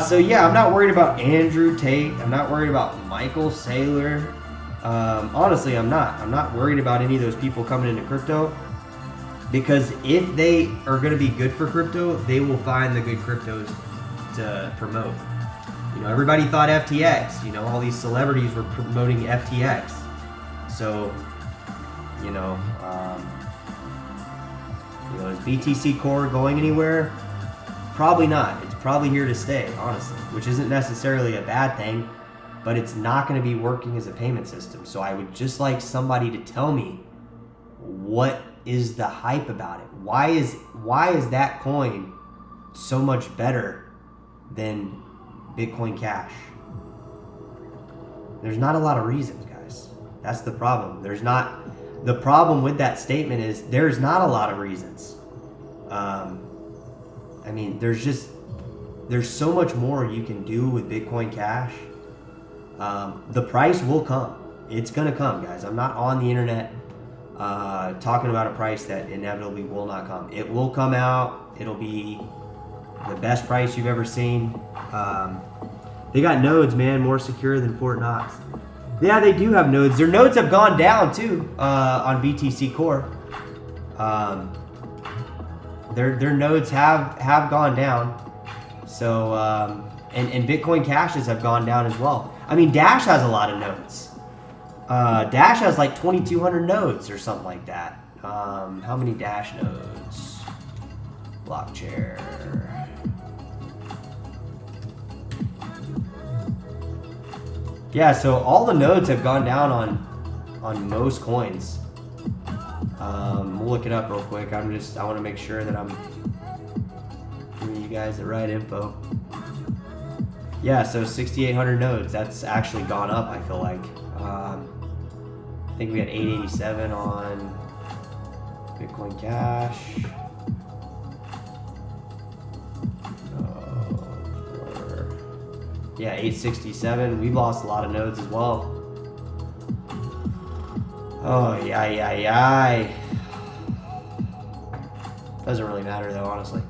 Speaker 1: So yeah, I'm not worried about Andrew Tate. I'm not worried about Michael Saylor. Honestly, I'm not worried about any of those people coming into crypto, because if they are going to be good for crypto, they will find the good cryptos to promote. You know, everybody thought FTX. You know, all these celebrities were promoting FTX. So, you know, is BTC Core going anywhere? Probably not. It's probably here to stay, honestly, which isn't necessarily a bad thing, but it's not going to be working as a payment system. So I would just like somebody to tell me, what is the hype about it? Why is that coin so much better than Bitcoin Cash? There's not a lot of reasons, guys. That's the problem. The problem with that statement is there's not a lot of reasons. I mean, there's so much more you can do with Bitcoin Cash. The price will come. It's gonna come, guys. I'm not on the internet talking about a price that inevitably will not come. It will come out. It'll be the best price you've ever seen. They got nodes, man, more secure than Fort Knox. Yeah, they do have nodes. Their nodes have gone down too on BTC Core. Their nodes have gone down. So and Bitcoin Cashes have gone down as well. I mean, Dash has a lot of nodes. Dash has like 2,200 nodes or something like that. How many Dash nodes? Blockchair. Yeah, so all the nodes have gone down on most coins. We'll look it up real quick. I want to make sure that I'm giving you guys the right info. Yeah, so 6,800 nodes. That's actually gone up, I feel like. I think we had 887 on Bitcoin Cash. Yeah, 867. We've lost a lot of nodes as well. Oh, yeah. Doesn't really matter though, honestly.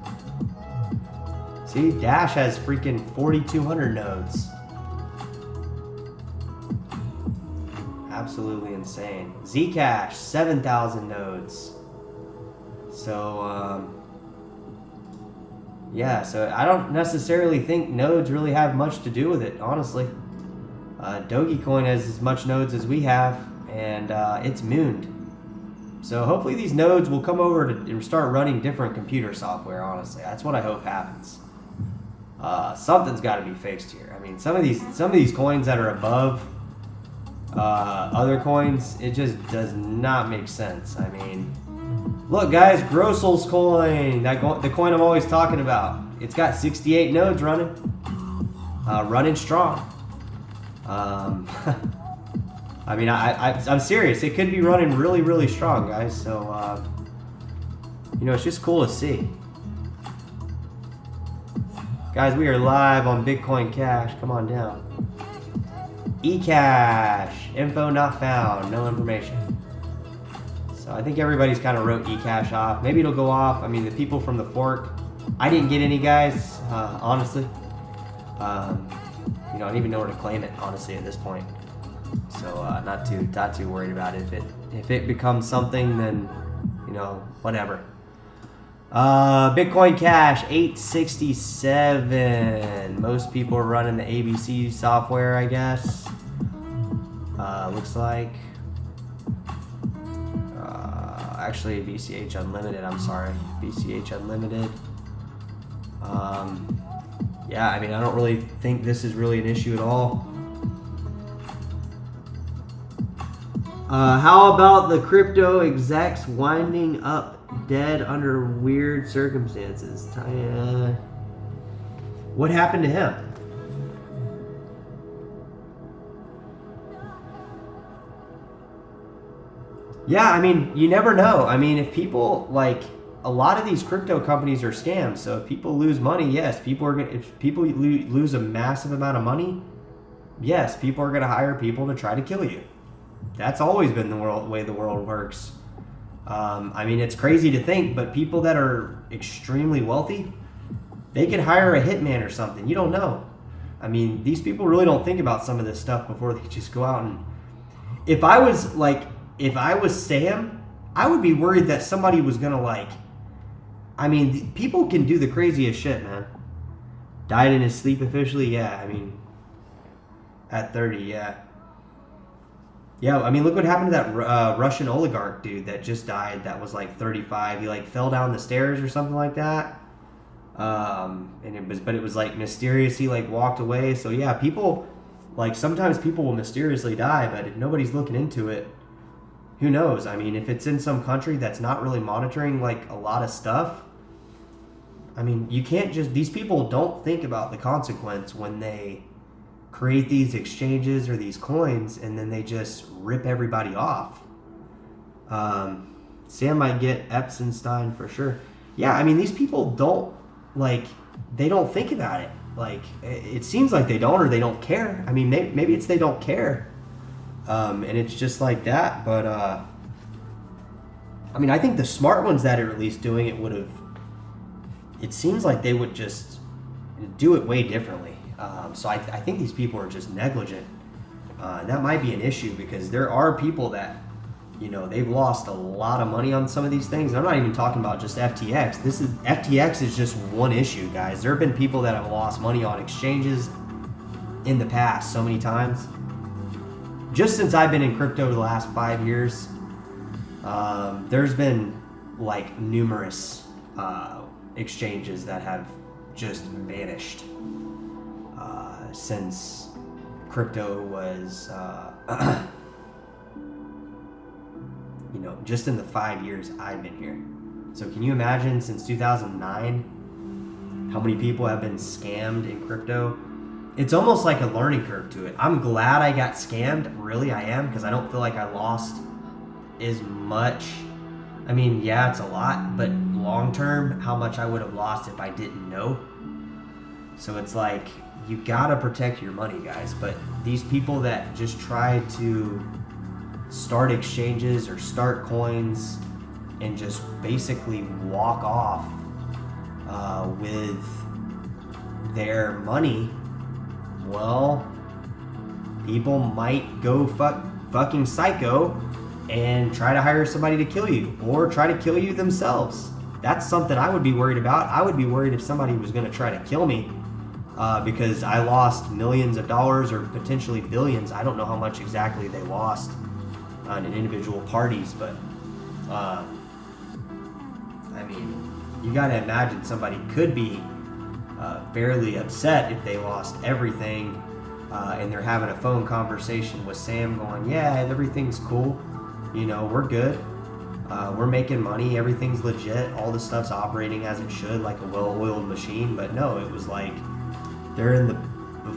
Speaker 1: See, Dash has freaking 4,200 nodes. Absolutely insane. Zcash, 7,000 nodes. So, yeah, so I don't necessarily think nodes really have much to do with it, honestly. Dogecoin has as much nodes as we have, and it's mooned. So hopefully these nodes will come over and start running different computer software, honestly. That's what I hope happens. Something's got to be fixed here. I mean, some of these coins that are above other coins, it just does not make sense. I mean, look, guys, Grossel's coin, the coin I'm always talking about. It's got 68 nodes running, running strong. I mean, I'm serious. It could be running really, really strong, guys. So, you know, it's just cool to see. Guys, we are live on Bitcoin Cash. Come on down. eCash, info not found, no information. So I think everybody's kind of wrote eCash off. Maybe it'll go off. I mean, the people from the fork, I didn't get any, guys, honestly. You know, I don't even know where to claim it, honestly, at this point. So not too worried about it. If it becomes something, then, you know, whatever. Bitcoin Cash, 867. Most people are running the ABC software, I guess. Looks like. Actually, BCH Unlimited, I'm sorry. BCH Unlimited. Yeah, I mean, I don't really think this is really an issue at all. How about the crypto execs winding up dead under weird circumstances? What happened to him? Yeah, I mean, you never know. I mean, if people, like, a lot of these crypto companies are scams. So if people lose money, yes, if people lose a massive amount of money, yes, people are gonna hire people to try to kill you. That's always been the way the world works. I mean, it's crazy to think, but people that are extremely wealthy, they could hire a hitman or something. You don't know. I mean, these people really don't think about some of this stuff before they just go out and... If I was Sam, I would be worried that somebody was gonna, like... I mean, people can do the craziest shit, man. Died in his sleep officially? Yeah, I mean... At 30, yeah. Yeah, I mean, look what happened to that Russian oligarch dude that just died. That was like 35. He like fell down the stairs or something like that. And it was like mysteriously like walked away. So yeah, people like sometimes people will mysteriously die, but if nobody's looking into it, who knows? I mean, if it's in some country that's not really monitoring like a lot of stuff, I mean, you can't just, these people don't think about the consequence when they create these exchanges or these coins, and then they just rip everybody off. Sam might get ℚ𝕚𝕚𝕚 for sure. Yeah, I mean, these people don't, like, they don't think about it. Like, it seems like they don't, or they don't care. I mean, maybe it's they don't care. And it's just like that. But, I mean, I think the smart ones that are at least doing it would have, it seems like they would just do it way differently. So I think these people are just negligent. And that might be an issue, because there are people that, you know, they've lost a lot of money on some of these things. I'm not even talking about just FTX. FTX is just one issue, guys. There have been people that have lost money on exchanges in the past so many times. Just since I've been in crypto the last 5 years, there's been like numerous exchanges that have just vanished since crypto was you know, just in the 5 years I've been here. So can you imagine, since 2009, how many people have been scammed in crypto? It's almost like a learning curve to it. I'm glad I got scammed, really I am, because I don't feel like I lost as much. I mean, yeah, it's a lot, but long term, how much I would have lost if I didn't know. So it's like, you gotta protect your money, guys. But these people that just try to start exchanges or start coins and just basically walk off with their money, well, people might go fucking psycho and try to hire somebody to kill you, or try to kill you themselves. That's something I would be worried about. I would be worried if somebody was going to try to kill me because I lost millions of dollars or potentially billions. I don't know how much exactly they lost on individual parties, but I mean, you got to imagine somebody could be fairly upset if they lost everything and they're having a phone conversation with Sam going, yeah, everything's cool, you know, we're good, we're making money, everything's legit, all the stuff's operating as it should, like a well-oiled machine. But no, it was like they're in the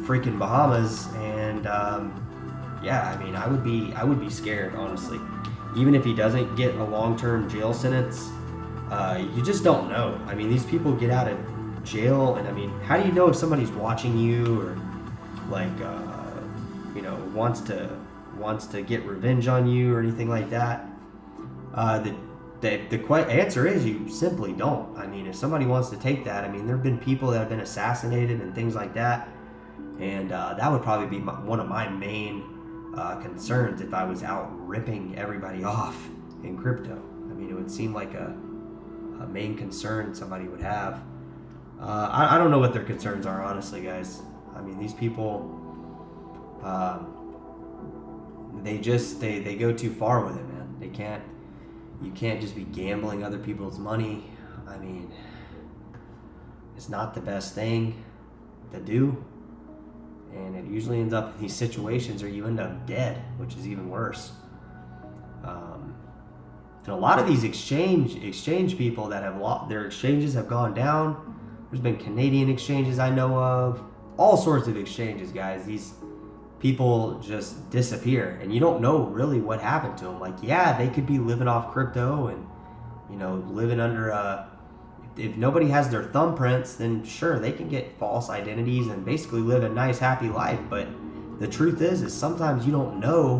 Speaker 1: freaking Bahamas, and yeah, I mean, I would be scared, honestly. Even if he doesn't get a long-term jail sentence, you just don't know. I mean, these people get out of jail, and I mean, how do you know if somebody's watching you, or like, you know, wants to get revenge on you or anything like that? The answer is you simply don't. I mean, if somebody wants to take that, I mean, there have been people that have been assassinated and things like that, and that would probably be one of my main concerns if I was out ripping everybody off in crypto. I mean, it would seem like a main concern somebody would have. I don't know what their concerns are, honestly, guys. I mean, these people, they go too far with it, man. You can't just be gambling other people's money. I mean, it's not the best thing to do. And it usually ends up in these situations where you end up dead, which is even worse. And a lot of these exchange people that have their exchanges have gone down. There's been Canadian exchanges I know of, all sorts of exchanges, guys. These people just disappear, and you don't know really what happened to them. Like, yeah, they could be living off crypto and, you know, living under if nobody has their thumbprints, then sure, they can get false identities and basically live a nice, happy life. But the truth is sometimes you don't know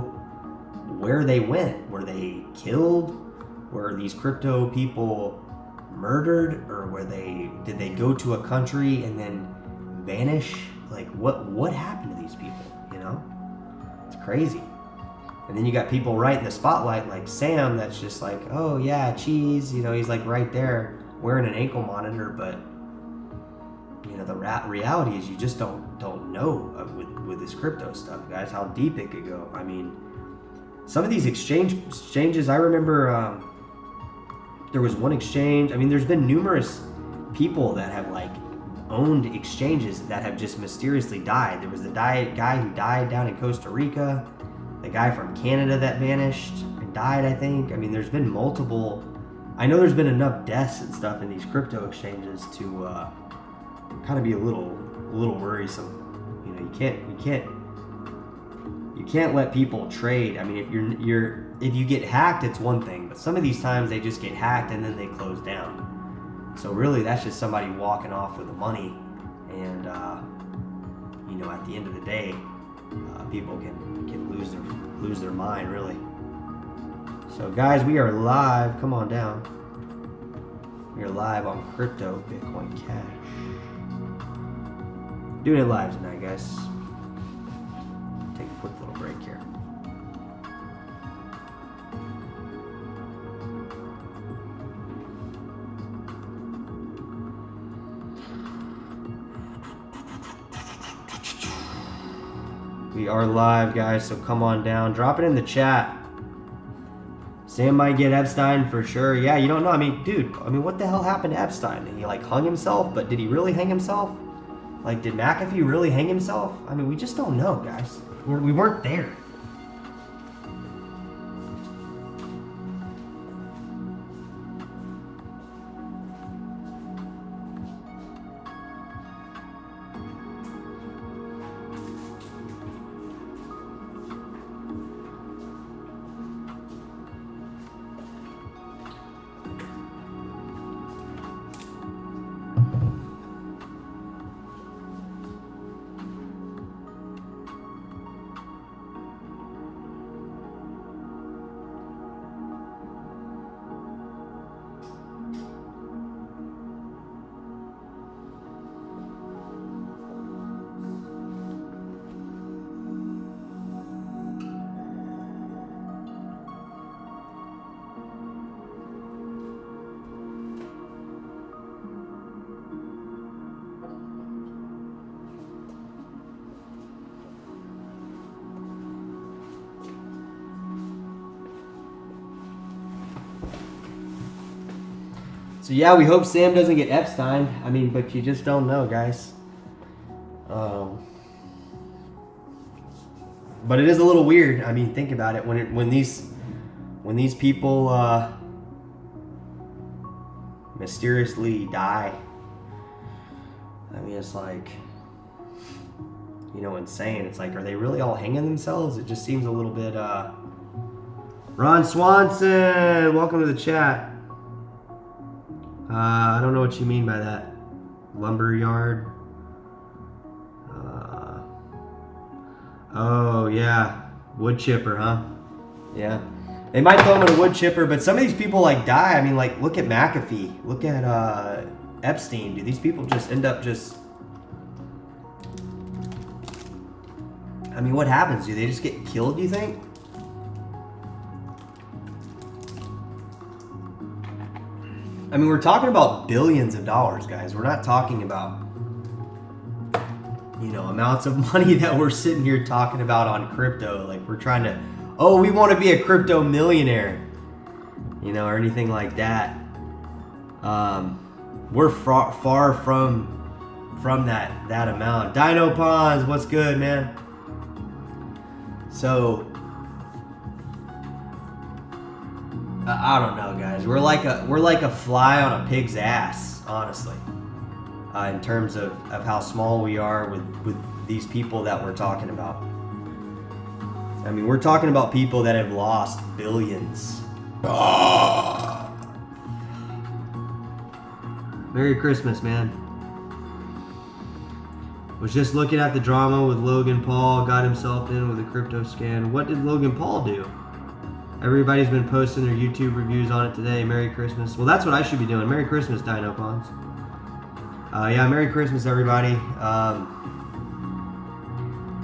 Speaker 1: where they went. Were they killed? Were these crypto people murdered? Or did they go to a country and then vanish? Like, what happened to these people, you know? It's crazy. And then you got people right in the spotlight like Sam that's just like, oh yeah, cheese, you know, he's like right there wearing an ankle monitor. But you know, the reality is you just don't know with this crypto stuff, guys, how deep it could go. I mean, some of these exchanges, I remember there was one exchange. I mean, there's been numerous people that have like owned exchanges that have just mysteriously died. There was the guy who died down in Costa Rica, the guy from Canada that vanished and died, I think. I mean, there's been multiple I know there's been enough deaths and stuff in these crypto exchanges to kind of be a little worrisome. You know, you can't let people trade. I mean, if you get hacked, it's one thing, but some of these times they just get hacked and then they close down. So really, that's just somebody walking off with the money, and you know, at the end of the day, people can lose their mind, really. So guys, we are live. Come on down. We are live on Crypto Bitcoin Cash. Doing it live tonight, guys. Take a quick little break here. We are live, guys, so come on down. Drop it in the chat. Sam might get Epstein for sure. Yeah, you don't know. I mean, dude, what the hell happened to Epstein? He like hung himself, but did he really hang himself? Like, did McAfee really hang himself? I mean, we just don't know, guys. We weren't there. So yeah, we hope Sam doesn't get Epstein. I mean, but you just don't know, guys. But it is a little weird. I mean, think about it. When these people mysteriously die, I mean, it's like, you know, insane. It's like, are they really all hanging themselves? It just seems a little bit. Ron Swanson, welcome to the chat. I don't know what you mean by that. Lumberyard. Oh, yeah. Wood chipper, huh? Yeah. They might throw him in a wood chipper, but some of these people, like, die. I mean, like, look at McAfee. Look at Epstein. Do these people just end up just... I mean, what happens? Do they just get killed, do you think? I mean, we're talking about billions of dollars, guys. We're not talking about, you know, amounts of money that we're sitting here talking about on crypto. Like, we're trying to, oh, we want to be a crypto millionaire, you know, or anything like that. We're far from that amount. Dino Ponds, what's good, man? So, I don't know, guys. We're like a fly on a pig's ass, honestly, in terms of how small we are with these people that we're talking about. I mean, we're talking about people that have lost billions. Merry Christmas, man. Was just looking at the drama with Logan Paul, got himself in with a crypto scam. What did Logan Paul do? Everybody's been posting their YouTube reviews on it today. Merry Christmas. Well, that's what I should be doing. Merry Christmas, Dino Ponds. Yeah, Merry Christmas, everybody. You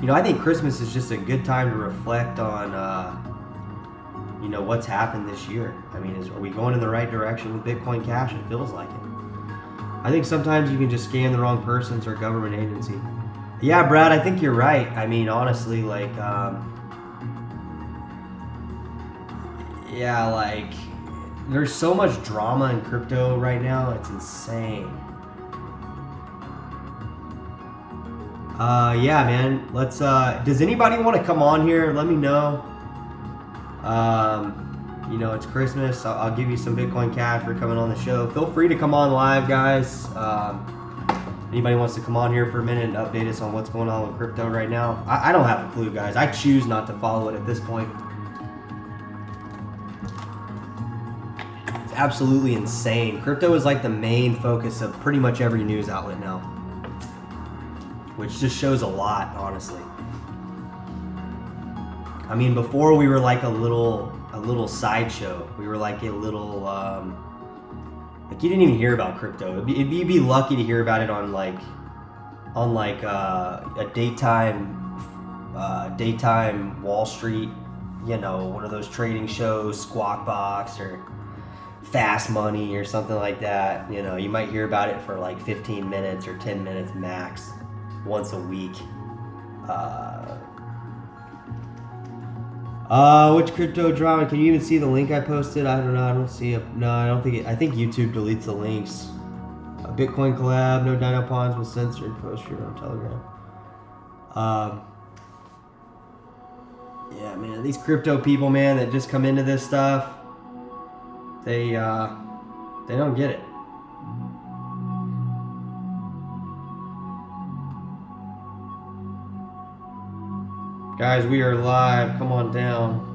Speaker 1: know, I think Christmas is just a good time to reflect on, you know, what's happened this year. I mean, are we going in the right direction with Bitcoin Cash? It feels like it. I think sometimes you can just scam the wrong persons or government agency. Yeah, Brad, I think you're right. I mean, honestly, like, yeah, like, there's so much drama in crypto right now. It's insane. Yeah, man. Let's, does anybody want to come on here? Let me know. You know, it's Christmas. I'll give you some Bitcoin Cash for coming on the show. Feel free to come on live, guys. Anybody wants to come on here for a minute and update us on what's going on with crypto right now? I don't have a clue, guys. I choose not to follow it at this point. It's absolutely insane. Crypto is like the main focus of pretty much every news outlet now, which just shows a lot, honestly. I mean, before we were like a little sideshow. We were like a little, like you didn't even hear about crypto. You'd be lucky to hear about it on a daytime Wall Street, you know, one of those trading shows, Squawk Box or Fast Money or something like that. You know, you might hear about it for like 15 minutes or 10 minutes max once a week. Which crypto drama? Can you even see the link I posted? I don't know. I don't see it. No, I don't think it. I think YouTube deletes the links. A Bitcoin collab. No Dino Pawns was censored. Posted on Telegram. Yeah, man. These crypto people, man, that just come into this stuff, they don't get it. Guys, we are live. Come on down.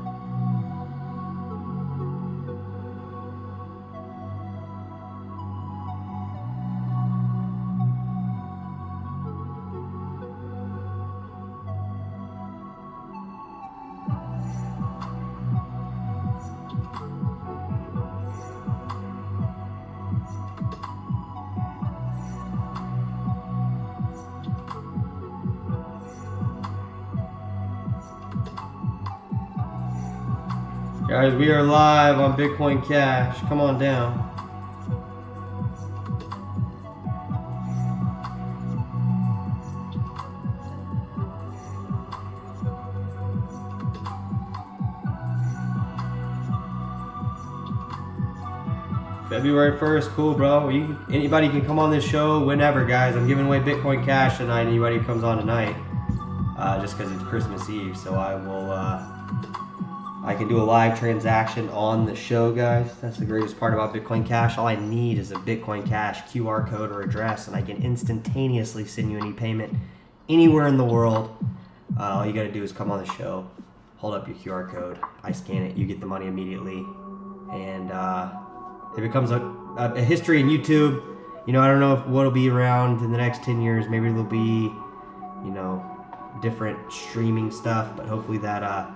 Speaker 1: Guys, we are live on Bitcoin Cash. Come on down. February 1st, cool, bro. Anybody can come on this show whenever, guys. I'm giving away Bitcoin Cash tonight. Anybody who comes on tonight, just because it's Christmas Eve, so I can do a live transaction on the show, guys. That's the greatest part about Bitcoin Cash. All I need is a Bitcoin Cash QR code or address, and I can instantaneously send you any payment anywhere in the world. All you gotta do is come on the show, hold up your QR code, I scan it, you get the money immediately, and it becomes a history in YouTube. You know, I don't know what'll be around in the next 10 years. Maybe there'll be, you know, different streaming stuff, but hopefully that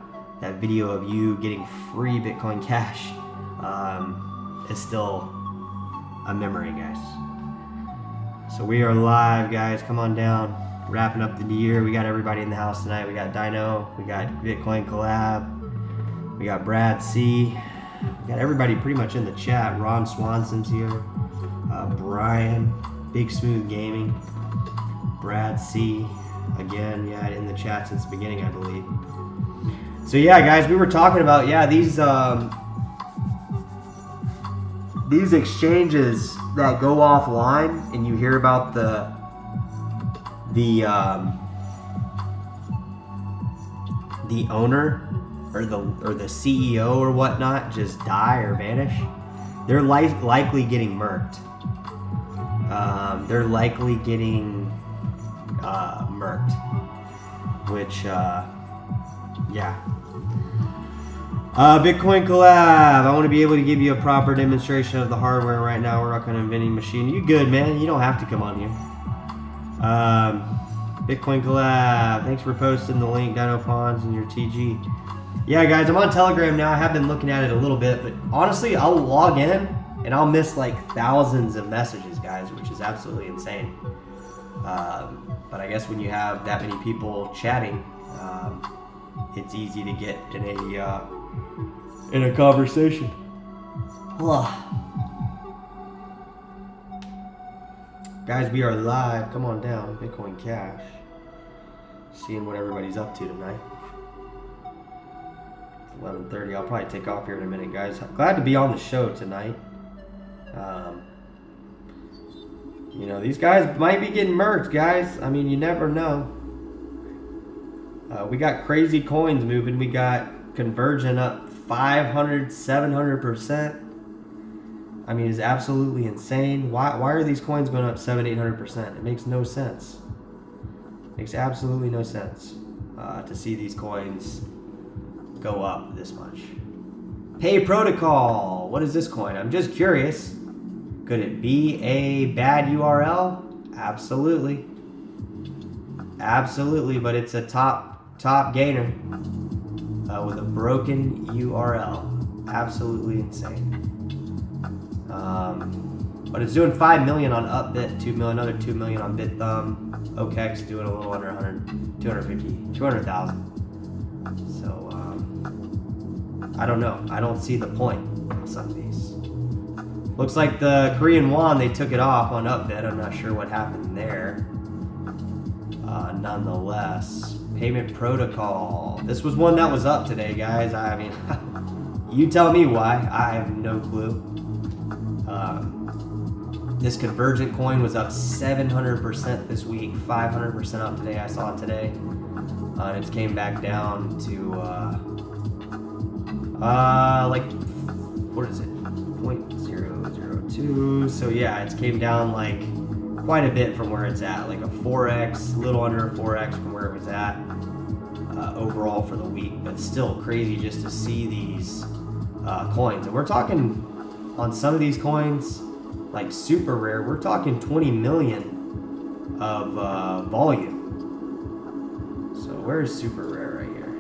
Speaker 1: video of you getting free Bitcoin Cash is still a memory, guys. So we are live, guys. Come on down. Wrapping up the year. We got everybody in the house tonight. We got Dino. We got Bitcoin Collab. We got Brad C. We got everybody pretty much in the chat. Ron Swanson's here. Brian. Big Smooth Gaming. Brad C. Again, yeah, in the chat since the beginning, I believe. So yeah, guys, we were talking about these exchanges that go offline, and you hear about the owner or the CEO or whatnot just die or vanish. They're likely getting murked. They're likely getting murked, which yeah. Bitcoin Collab. I want to be able to give you a proper demonstration of the hardware right now. We're working on a vending machine. You good, man? You don't have to come on here. Bitcoin Collab. Thanks for posting the link, Dino Pawns, and your TG. Yeah, guys, I'm on Telegram now. I have been looking at it a little bit, but honestly, I'll log in and I'll miss like thousands of messages, guys, which is absolutely insane. But I guess when you have that many people chatting, it's easy to get in a conversation. Guys, we are live. Come on down. Bitcoin Cash. Seeing what everybody's up to tonight. It's 11:30. I'll probably take off here in a minute, guys. Glad to be on the show tonight. You know, these guys might be getting murked, guys. I mean, you never know. We got crazy coins moving. We got Convergent up 500, 700%. I mean, it's absolutely insane. Why are these coins going up 700, 800%? It makes no sense. Makes absolutely no sense to see these coins go up this much. Pay Protocol. What is this coin? I'm just curious. Could it be a bad URL? Absolutely. Absolutely, but it's a top gainer with a broken URL. Absolutely insane. But it's doing 5 million on Upbit, 2 million, another 2 million on BitThumb. OKEx doing a little under 100, 200,000. So I don't know. I don't see the point of some of these. Looks like the Korean won, they took it off on Upbit. I'm not sure what happened there. Nonetheless, Payment Protocol. This was one that was up today, guys. I mean, you tell me why. I have no clue. This Convergent coin was up 700% this week, 500% up today. I saw it today. And it came back down to, like, what is it? 0.002. So yeah, it's came down like quite a bit from where it's at, like a 4x, little under a 4x from where it was at overall for the week. But still crazy just to see these coins. And we're talking on some of these coins, like super rare, we're talking 20 million of volume. So where's super rare right here?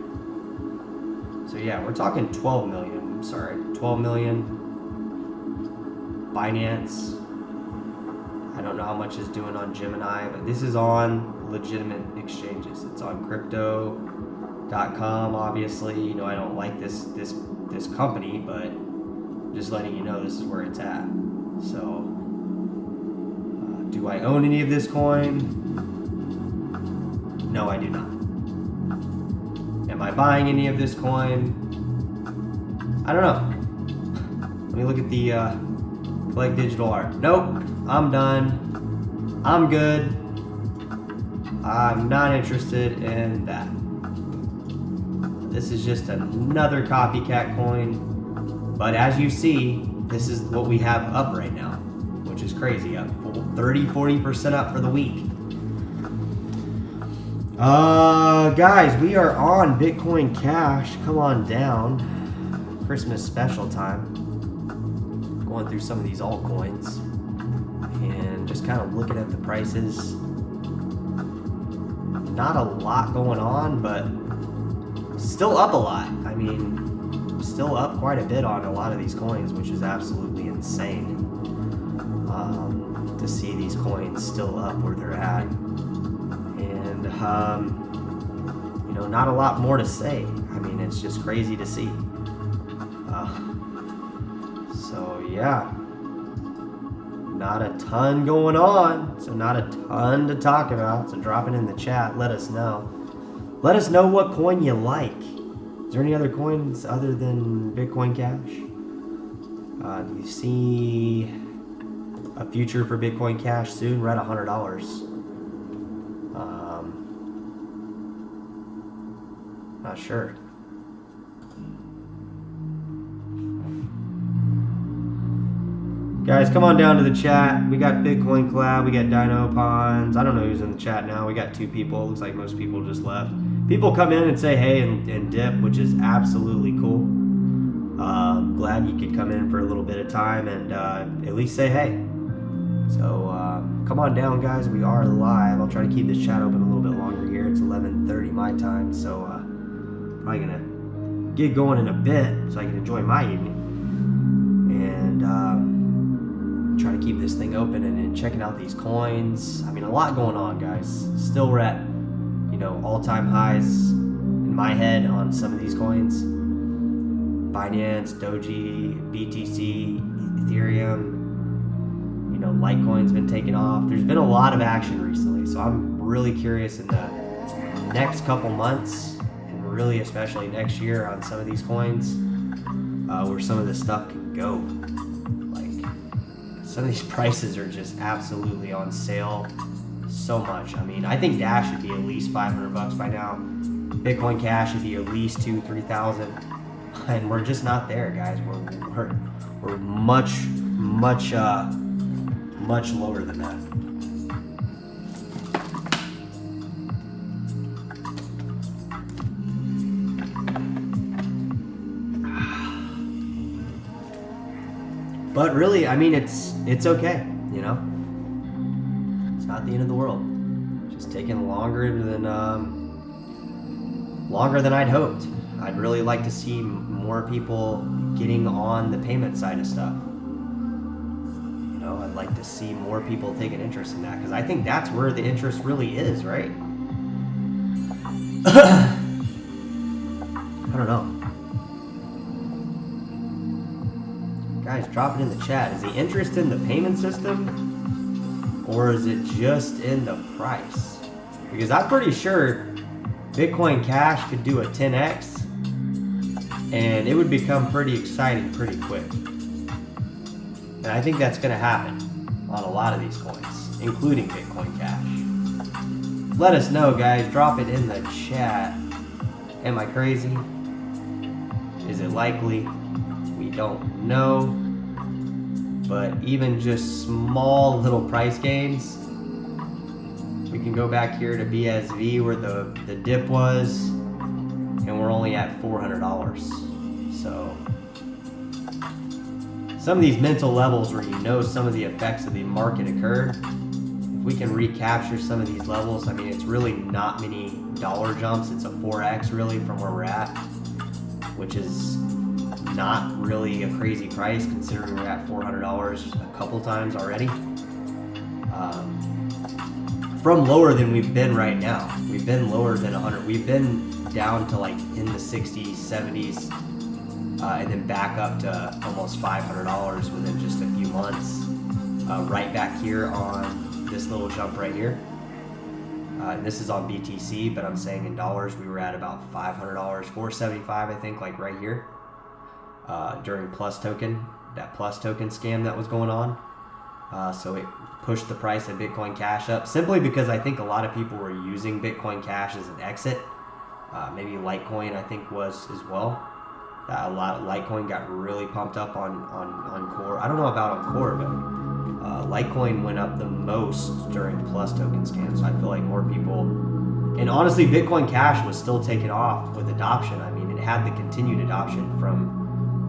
Speaker 1: So yeah, we're talking 12 million. I'm sorry, 12 million. Binance. I don't know how much it's doing on Gemini, but this is on legitimate exchanges. It's on crypto.com. Obviously, you know I don't like this company, but just letting you know this is where it's at. So, do I own any of this coin? No, I do not. Am I buying any of this coin? I don't know. Let me look at the collect digital art. Nope, I'm done. I'm good. I'm not interested in that. This is just another copycat coin. But as you see, this is what we have up right now, which is crazy. Up 30, 40% up for the week. Guys, we are on Bitcoin Cash. Come on down. Christmas special time. Going through some of these altcoins and just kind of looking at the prices. Not a lot going on, but still up a lot. I mean, still up quite a bit on a lot of these coins, which is absolutely insane to see these coins still up where they're at. And you know, not a lot more to say. I mean, it's just crazy to see. So yeah, not a ton going on, so not a ton to talk about. So drop it in the chat, let us know. Let us know what coin you like. Is there any other coins other than Bitcoin Cash? Do you see a future for Bitcoin Cash soon? We're at $100. Not sure. Guys, come on down to the chat. We got Bitcoin Collab, we got Dino Ponds. I don't know who's in the chat now. We got 2 people. Looks like most people just left. People come in and say hey and dip, which is absolutely cool. Glad you could come in for a little bit of time and at least say hey. So come on down, guys. We are live. I'll try to keep this chat open a little bit longer here. It's 11:30 my time, so probably gonna get going in a bit so I can enjoy my evening. And try to keep this thing open and checking out these coins. I mean, a lot going on, guys. Still we're at, you know, all-time highs in my head on some of these coins. Binance, Doji, BTC, Ethereum. You know, Litecoin's been taking off. There's been a lot of action recently, so I'm really curious in the next couple months, and really especially next year on some of these coins, where some of this stuff can go. Some of these prices are just absolutely on sale so much. I mean, I think Dash should be at least $500 by now. Bitcoin Cash should be at least $2,000, $3,000. And we're just not there, guys. We're much lower than that. But really, I mean, it's okay, you know. It's not the end of the world. It's just taking longer than I'd hoped. I'd really like to see more people getting on the payment side of stuff. You know, I'd like to see more people take an interest in that, because I think that's where the interest really is, right? I don't know. Guys, drop it in the chat. Is the interest in the payment system, or is it just in the price? Because I'm pretty sure Bitcoin Cash could do a 10x, and it would become pretty exciting pretty quick. And I think that's going to happen on a lot of these coins, including Bitcoin Cash. Let us know, guys. Drop it in the chat. Am I crazy? Is it likely? We don't know. But even just small little price gains. We can go back here to BSV where the dip was, and we're only at $400. So some of these mental levels where you know some of the effects of the market occurred, if we can recapture some of these levels, I mean, it's really not many dollar jumps. It's a 4x really from where we're at, which is not really a crazy price considering we're at $400 a couple times already. From lower than we've been right now. We've been lower than 100. We've been down to like in the 60s, 70s, and then back up to almost $500 within just a few months. Right back here on this little jump right here. And this is on BTC, but I'm saying in dollars, we were at about $500, $475, I think, like right here. During Plus Token, that Plus Token scam that was going on. So it pushed the price of Bitcoin Cash up simply because I think a lot of people were using Bitcoin Cash as an exit. Maybe Litecoin, I think, was as well. A lot of Litecoin got really pumped up on Core. I don't know about on Core, but Litecoin went up the most during Plus Token scam. So I feel like more people, and honestly, Bitcoin Cash was still taking off with adoption. I mean, it had the continued adoption from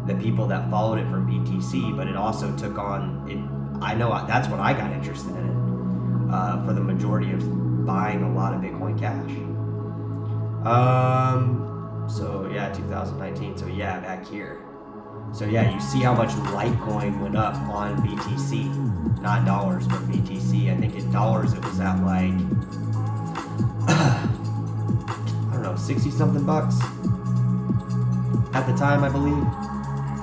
Speaker 1: the people that followed it from BTC, but it also took on it. I know that's when I got interested in it, for the majority of buying a lot of Bitcoin Cash. So yeah, 2019. So yeah, back here. So yeah, you see how much Litecoin went up on BTC, not dollars, but BTC. I think in dollars it was at like, I don't know, 60 something bucks at the time, I believe.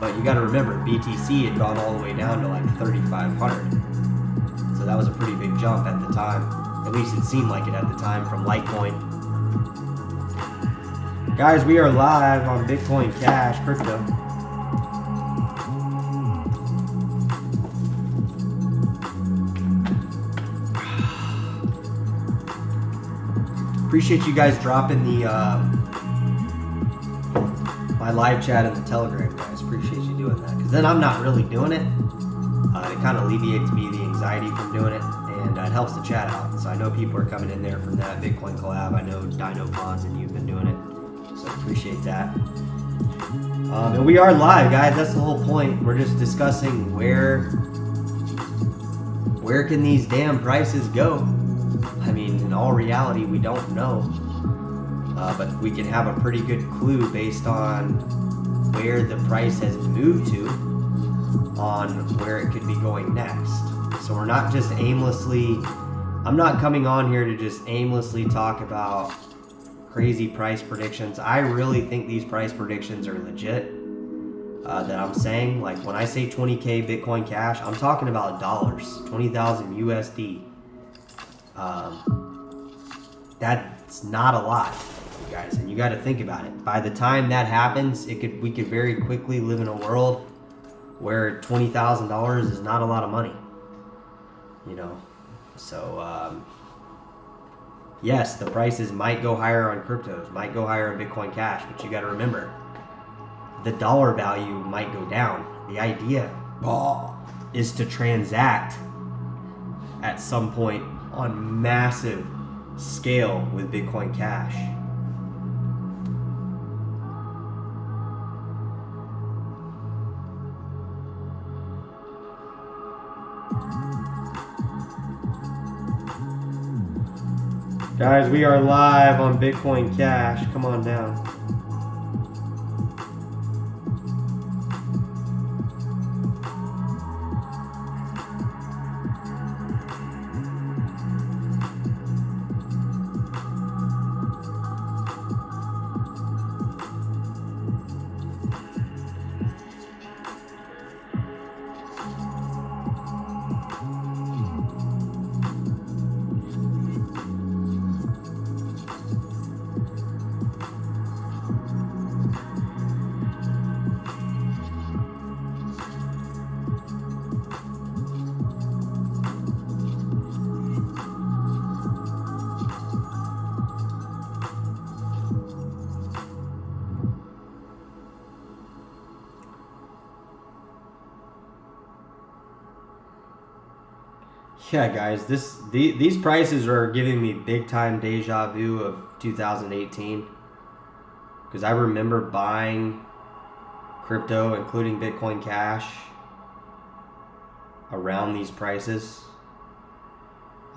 Speaker 1: But you got to remember, BTC had gone all the way down to like 3,500. So that was a pretty big jump at the time. At least it seemed like it at the time from Litecoin. Guys, we are live on Bitcoin Cash Crypto. Appreciate you guys dropping the my live chat in the Telegram, guys. Appreciate you doing that, because then I'm not really doing it. It kind of alleviates me the anxiety from doing it, and it helps the chat out. So I know people are coming in there from that Bitcoin collab. I know Dino Pods and you've been doing it, so I appreciate that. And we are live, guys. That's the whole point. We're just discussing where can these damn prices go. I mean, in all reality, we don't know. But we can have a pretty good clue based on where the price has moved to on where it could be going next. So we're not just aimlessly, I'm not coming on here to just aimlessly talk about crazy price predictions. I really think these price predictions are legit. That I'm saying, like when I say 20K Bitcoin Cash, I'm talking about dollars, 20,000 USD. That's not a lot, you guys, and you got to think about it. By the time that happens, we could very quickly live in a world where $20,000 is not a lot of money, you know. So yes, the prices might go higher on cryptos, might go higher on Bitcoin Cash, but you got to remember, the dollar value might go down. The idea is to transact at some point on massive scale with Bitcoin Cash. Guys, we are live on Bitcoin Cash. Come on down. Yeah, guys, these prices are giving me big time deja vu of 2018, because I remember buying crypto, including Bitcoin Cash, around these prices.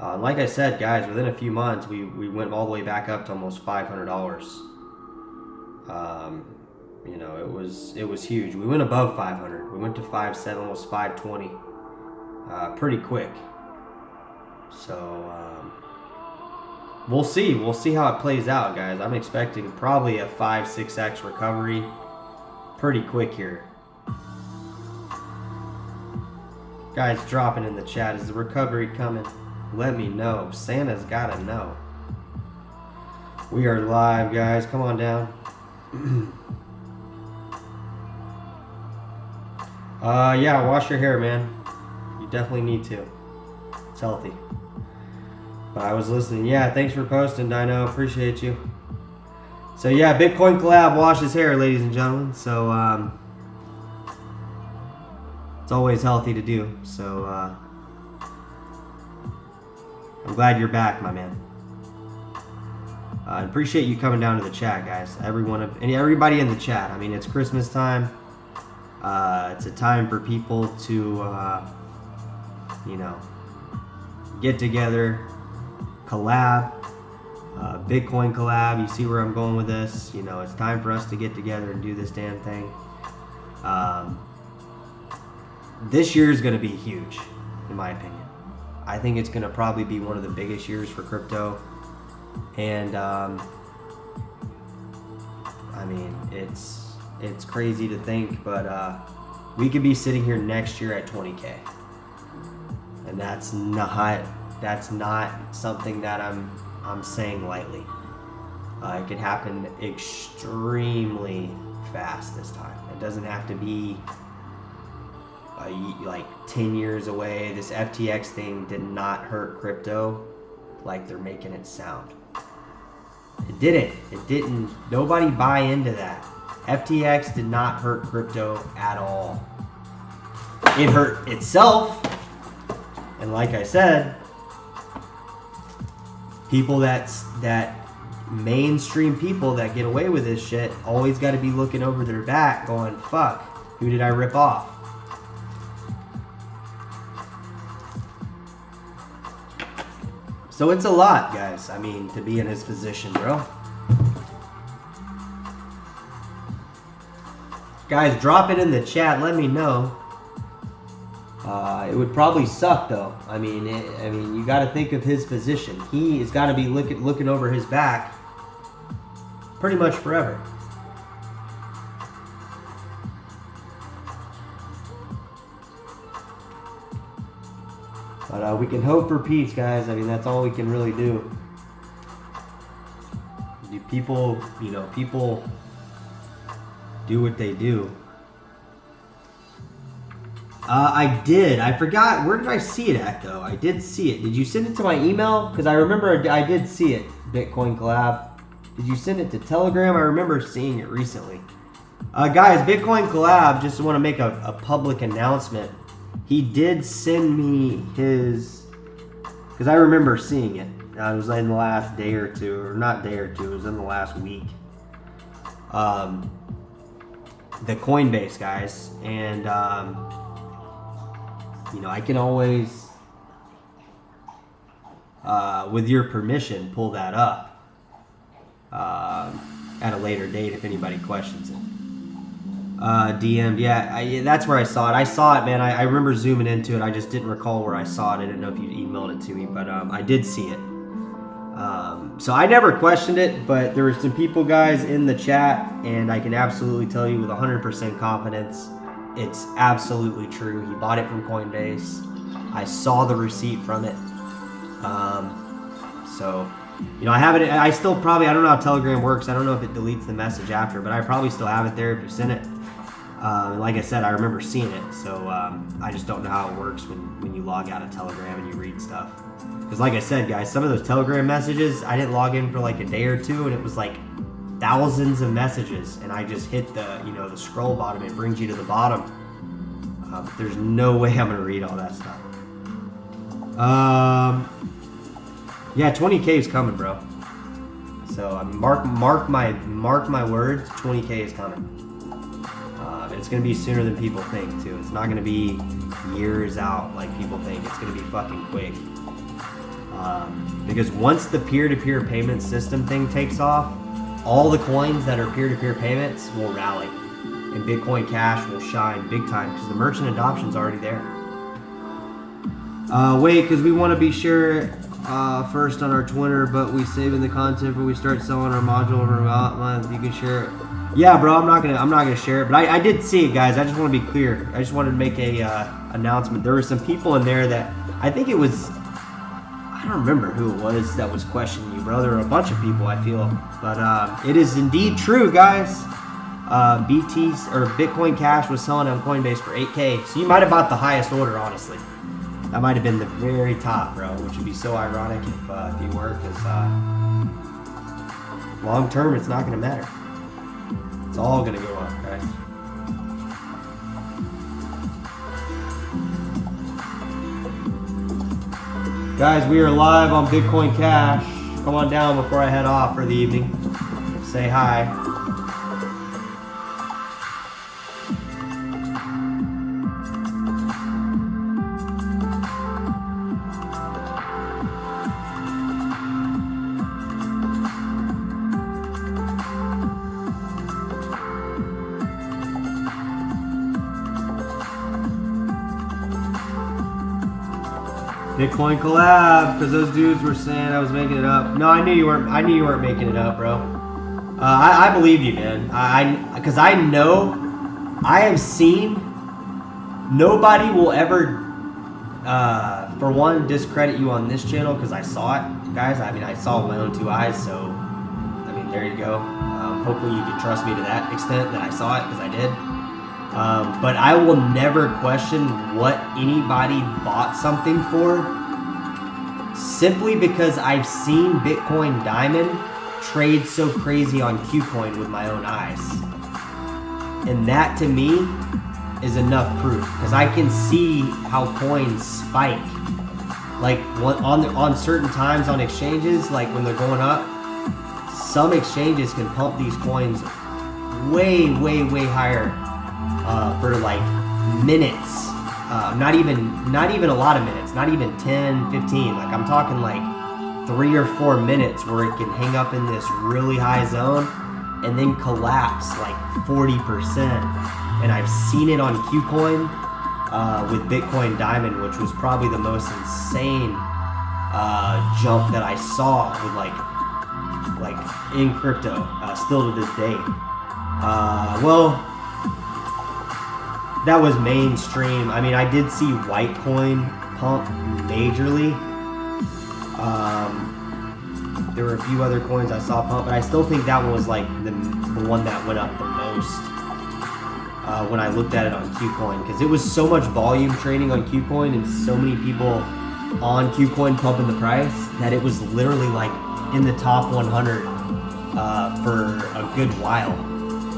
Speaker 1: Like I said, guys, within a few months, we went all the way back up to almost $500. You know, it was huge. We went above 500. We went to 5.7, almost 520, pretty quick. So we'll see. We'll see how it plays out, guys. I'm expecting probably a 5-6x recovery pretty quick here. Guys, dropping in the chat, is the recovery coming? Let me know. Santa's gotta know. We are live, guys. Come on down. Yeah, wash your hair, man. You definitely need to. It's healthy. But I was listening. Yeah, thanks for posting, Dino. Appreciate you. So yeah, Bitcoin collab washes hair, ladies and gentlemen. So it's always healthy to do. So I'm glad you're back, my man. I appreciate you coming down to the chat, guys. Everybody in the chat. I mean, it's Christmas time. It's a time for people to, you know, get together, collab, Bitcoin collab. You see where I'm going with this? You know, it's time for us to get together and do this damn thing. This year is going to be huge, in my opinion. I think it's going to probably be one of the biggest years for crypto. And I mean, it's crazy to think, but we could be sitting here next year at 20K, and that's not something that I'm saying lightly. It could happen extremely fast this time. It doesn't have to be like 10 years away. This FTX thing did not hurt crypto like they're making it sound. It didn't. It didn't. Nobody buy into that. FTX did not hurt crypto at all. It hurt itself. And like I said, people that mainstream people that get away with this shit always got to be looking over their back going, fuck, who did I rip off? So it's a lot, guys. I mean, to be in his position, bro. Guys, drop it in the chat. Let me know. It would probably suck, though. I mean, you got to think of his position. He has got to be looking over his back pretty much forever. But we can hope for peace, guys. I mean, that's all we can really do. People, you know, people do what they do. I did. I forgot. Where did I see it at, though? I did see it. Did you send it to my email? Because I remember I did see it. Bitcoin collab. Did you send it to Telegram? I remember seeing it recently. Guys, Bitcoin Collab, just want to make a public announcement. He did send me his, because I remember seeing it. It was in the last day or two, or not day or two, it was in the last week. The Coinbase guys, and you know, I can always, with your permission, pull that up at a later date if anybody questions it. DM'd, yeah, that's where I saw it. I saw it, man. I remember zooming into it. I just didn't recall where I saw it. I didn't know if you emailed it to me, but I did see it. So I never questioned it, but there were some people, guys, in the chat, and I can absolutely tell you with 100% confidence, it's absolutely true. He bought it from Coinbase. I saw the receipt from it. So, you know, I have it. I still probably, I don't know how Telegram works. I don't know if it deletes the message after, but I probably still have it there if you send it. Like I said, I remember seeing it, so I just don't know how it works when you log out of Telegram and you read stuff. Because like I said, guys, some of those Telegram messages, I didn't log in for like a day or two, and it was like thousands of messages, and I just hit the, you know, the scroll bottom. It brings you to the bottom. There's no way I'm gonna read all that stuff. Yeah, 20K is coming, bro. So mark my words, 20K is coming. It's gonna be sooner than people think too. It's not gonna be years out like people think. It's gonna be fucking quick. Because once the peer-to-peer payment system thing takes off, all the coins that are peer-to-peer payments will rally, and Bitcoin Cash will shine big time because the merchant adoption's already there. Wait, because we want to be sure first on our Twitter, but we save in the content, but we start selling our module over about a month. You can share it. Yeah, bro, I'm not gonna share it, but I did see it, guys. I just want to be clear. I just wanted to make a announcement. There were some people in there that I think it was, I don't remember who it was that was questioning you, bro. There were a bunch of people, I feel, but it is indeed true, guys. BT's or Bitcoin Cash was selling on Coinbase for 8K, so you might have bought the highest order, honestly. That might have been the very top, bro, which would be so ironic if you were, because long term, it's not gonna matter. It's all gonna go up, guys. Guys, we are live on Bitcoin Cash. Come on down before I head off for the evening. Say hi. Bitcoin collab, because those dudes were saying I was making it up. No, I knew you weren't. I knew you weren't making it up, bro. I believe you, man. Because I know, I have seen. Nobody will ever, for one, discredit you on this channel because I saw it, guys. I mean, I saw it with my own two eyes, so I mean, there you go. Hopefully, you can trust me to that extent that I saw it because I did. But I will never question what anybody bought something for, simply because I've seen Bitcoin Diamond trade so crazy on KuCoin with my own eyes. And that to me is enough proof, because I can see how coins spike. Like on certain times on exchanges, like when they're going up, some exchanges can pump these coins way, way, way higher. For like minutes, not even a lot of minutes, not even 10, 15, like I'm talking like 3 or 4 minutes where it can hang up in this really high zone and then collapse like 40%. And I've seen it on KuCoin with Bitcoin Diamond, which was probably the most insane jump that I saw with like in crypto, still to this day. Well, that was mainstream. I mean, I did see Whitecoin pump majorly. There were a few other coins I saw pump, but I still think that one was like the one that went up the most when I looked at it on KuCoin, because it was so much volume trading on KuCoin and so many people on KuCoin pumping the price that it was literally like in the top 100 for a good while.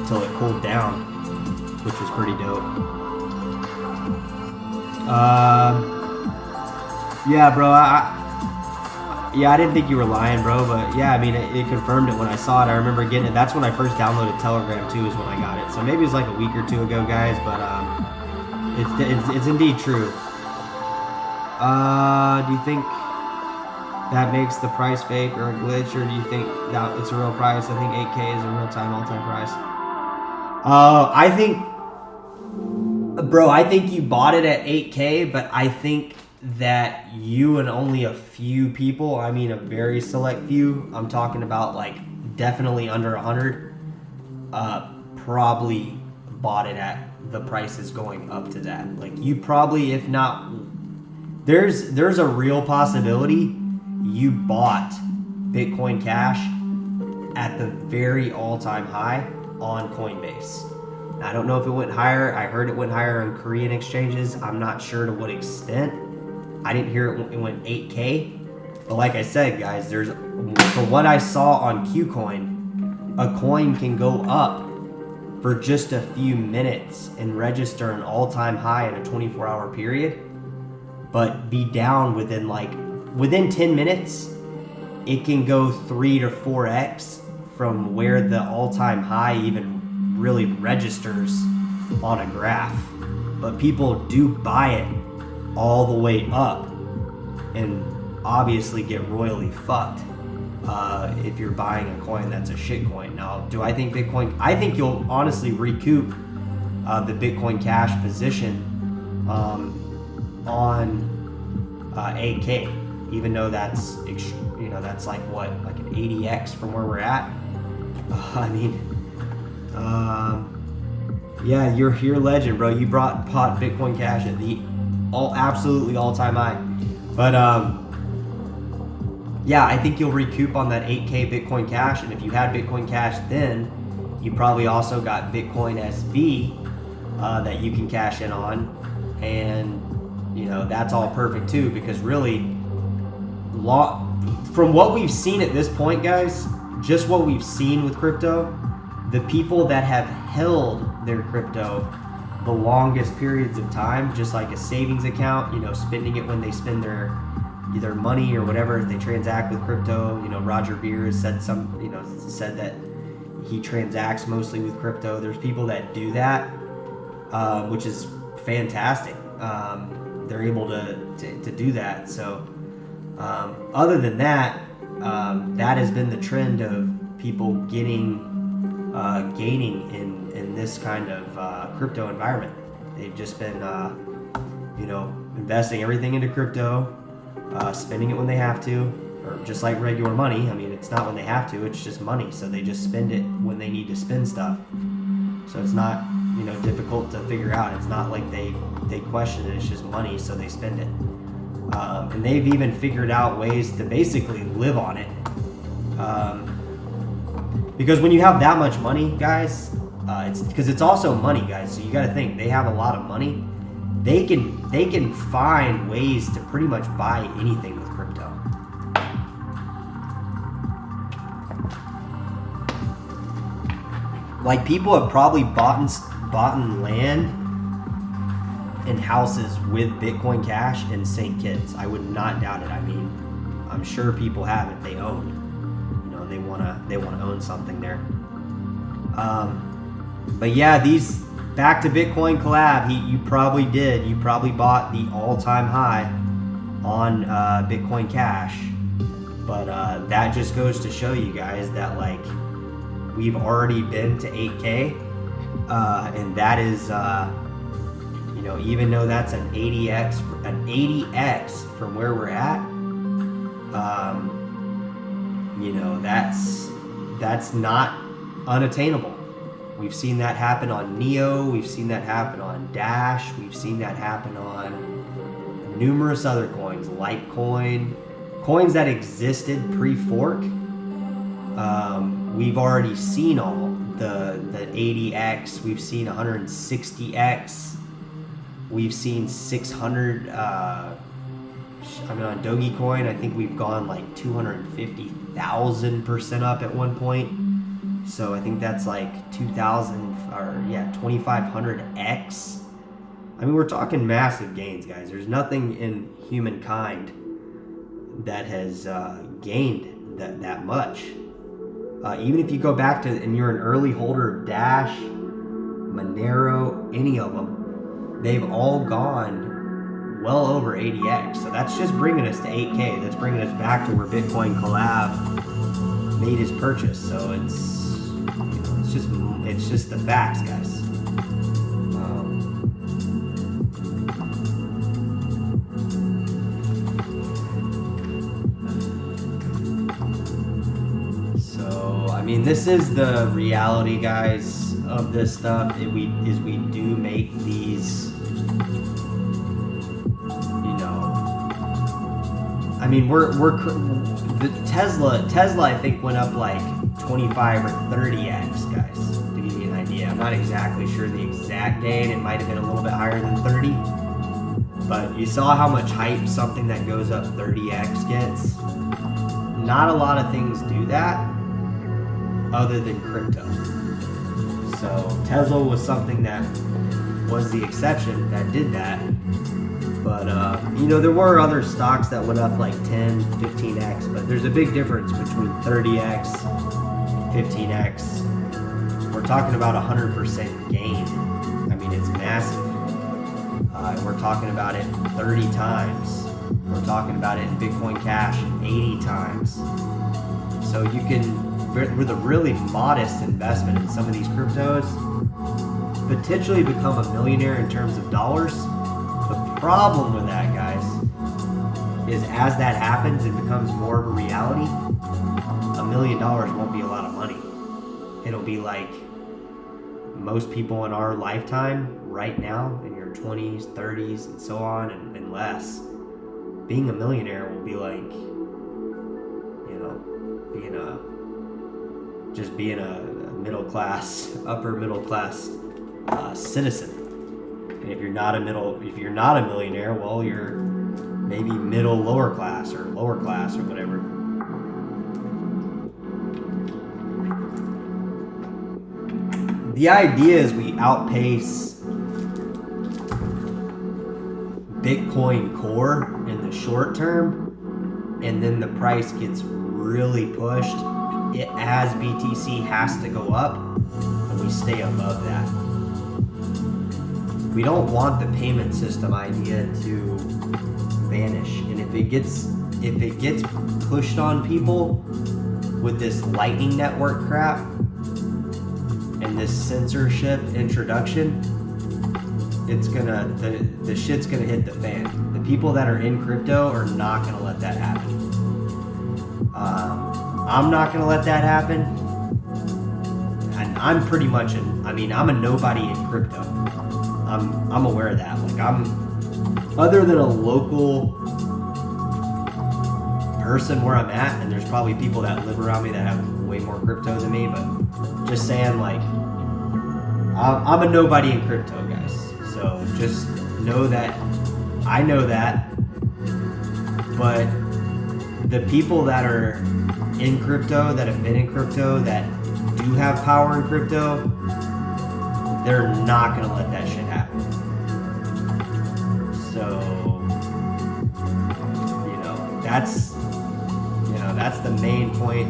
Speaker 1: until it cooled down, which was pretty dope. Yeah, bro, I didn't think you were lying, bro, but yeah, I mean, it confirmed it when I saw it. I remember getting it. That's when I first downloaded Telegram too, is when I got it. So maybe it was like a week or two ago, guys, but it's indeed true. Do you think that makes the price fake or a glitch, or do you think that it's a real price? I think 8K is a real-time, all-time price. I think, bro, I think you bought it at 8K, but I think that you and only a few people, I mean a very select few, I'm talking about like definitely under 100, probably bought it at the prices going up to that. Like you probably, if not, there's a real possibility you bought Bitcoin Cash at the very all-time high on Coinbase. Now, I don't know if it went higher. I heard it went higher on Korean exchanges. I'm not sure to what extent. I didn't hear it went 8K. But like I said, guys, from what I saw on KuCoin, a coin can go up for just a few minutes and register an all-time high in a 24-hour period, but be down within 10 minutes, it can go 3 to 4x from where the all-time high even really registers on a graph. But people do buy it all the way up and obviously get royally fucked if you're buying a coin that's a shit coin. Now, do I think Bitcoin? I think you'll honestly recoup the Bitcoin Cash position on 8K, even though that's that's like what, like an 80x from where we're at. I mean, yeah, you're a legend, bro. You bought Bitcoin Cash at the absolutely all-time high. But yeah, I think you'll recoup on that 8K Bitcoin Cash, and if you had Bitcoin Cash then, you probably also got Bitcoin SV that you can cash in on, and that's all perfect too, because really, from what we've seen at this point, guys, just what we've seen with crypto, the people that have held their crypto the longest periods of time, just like a savings account, spending it when they spend their either money or whatever, if they transact with crypto. Roger Ver has said said that he transacts mostly with crypto. There's people that do that, which is fantastic. They're able to do that. So other than that, that has been the trend of people gaining in this kind of crypto environment. They've just been investing everything into crypto, spending it when they have to, or just like regular money. I mean, it's not when they have to, it's just money, so they just spend it when they need to spend stuff. So it's not difficult to figure out. It's not like they question it, it's just money, so they spend it. And they've even figured out ways to basically live on it. Because when you have that much money, guys, it's also money, guys. So you got to think, they have a lot of money. They can find ways to pretty much buy anything with crypto. Like, people have probably bought land and houses with Bitcoin Cash in St. Kitts. I would not doubt it. I mean, I'm sure people have if they own. They wanna own something there. But yeah, these back to Bitcoin collab. You probably did. You probably bought the all-time high on Bitcoin Cash. But that just goes to show you guys that we've already been to 8K, and that is even though that's an 80x from where we're at, that's not unattainable. We've seen that happen on Neo, we've seen that happen on Dash, we've seen that happen on numerous other coins, Litecoin, coins that existed pre-fork. We've already seen all the 80x, we've seen 160x, we've seen 600. On Dogecoin, I think we've gone 250,000% up at one point. So I think that's like 2,500x. I mean, we're talking massive gains, guys. There's nothing in humankind that has gained that much. Even if you go back to, and you're an early holder of Dash, Monero, any of them, they've all gone well over 80x. So that's just bringing us to 8K. That's bringing us back to where Bitcoin Collab made his purchase. So it's just the facts, guys. I mean, this is the reality, guys, of this stuff. We do make these, I mean, the Tesla I think went up like 25 or 30x, guys, to give you an idea. I'm not exactly sure the exact gain. It might have been a little bit higher than 30, but you saw how much hype something that goes up 30x gets. Not a lot of things do that other than crypto. So Tesla was something that was the exception that did that. But, there were other stocks that went up like 10, 15x, but there's a big difference between 30x, 15x. We're talking about 100% gain. I mean, it's massive. We're talking about it 30 times. We're talking about it in Bitcoin Cash 80 times. So you can, with a really modest investment in some of these cryptos, potentially become a millionaire in terms of dollars. The problem with that, guys, is as that happens, it becomes more of a reality. $1 million won't be a lot of money. It'll be like most people in our lifetime right now, in your 20s, 30s, and so on, and less. Being a millionaire will be like, being a middle class, upper middle class citizen. And if you're not a millionaire, well, you're maybe middle lower class or whatever. The idea is we outpace Bitcoin Core in the short term, and then the price gets really pushed as BTC has to go up, and we stay above that. We don't want the payment system idea to vanish, and if it gets pushed on people with this Lightning Network crap and this censorship introduction, the shit's gonna hit the fan. The people that are in crypto are not gonna let that happen. I'm not gonna let that happen. And I'm pretty much I'm a nobody in crypto. I'm aware of that. Like, other than a local person where I'm at, and there's probably people that live around me that have way more crypto than me, but just saying, like, I'm a nobody in crypto, guys. So just know that I know that, but the people that are in crypto, that have been in crypto, that do have power in crypto, they're not gonna let that shit happen. So, that's the main point.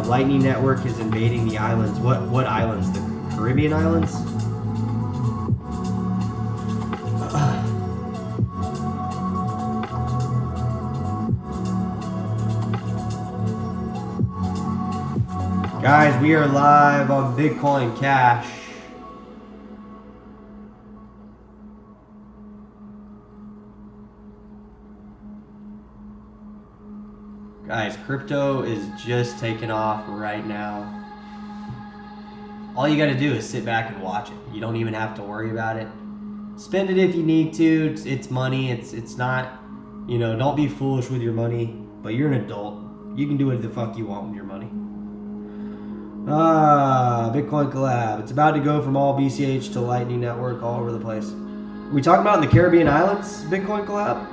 Speaker 1: Lightning Network is invading the islands. What islands? The Caribbean islands? Guys, we are live on Bitcoin Cash. Guys, crypto is just taking off right now. All you gotta do is sit back and watch it. You don't even have to worry about it. Spend it if you need to. It's money. It's not, don't be foolish with your money. But you're an adult. You can do what the fuck you want with your money. Bitcoin Collab. It's about to go from all BCH to Lightning Network all over the place. Are we talking about in the Caribbean islands, Bitcoin Collab?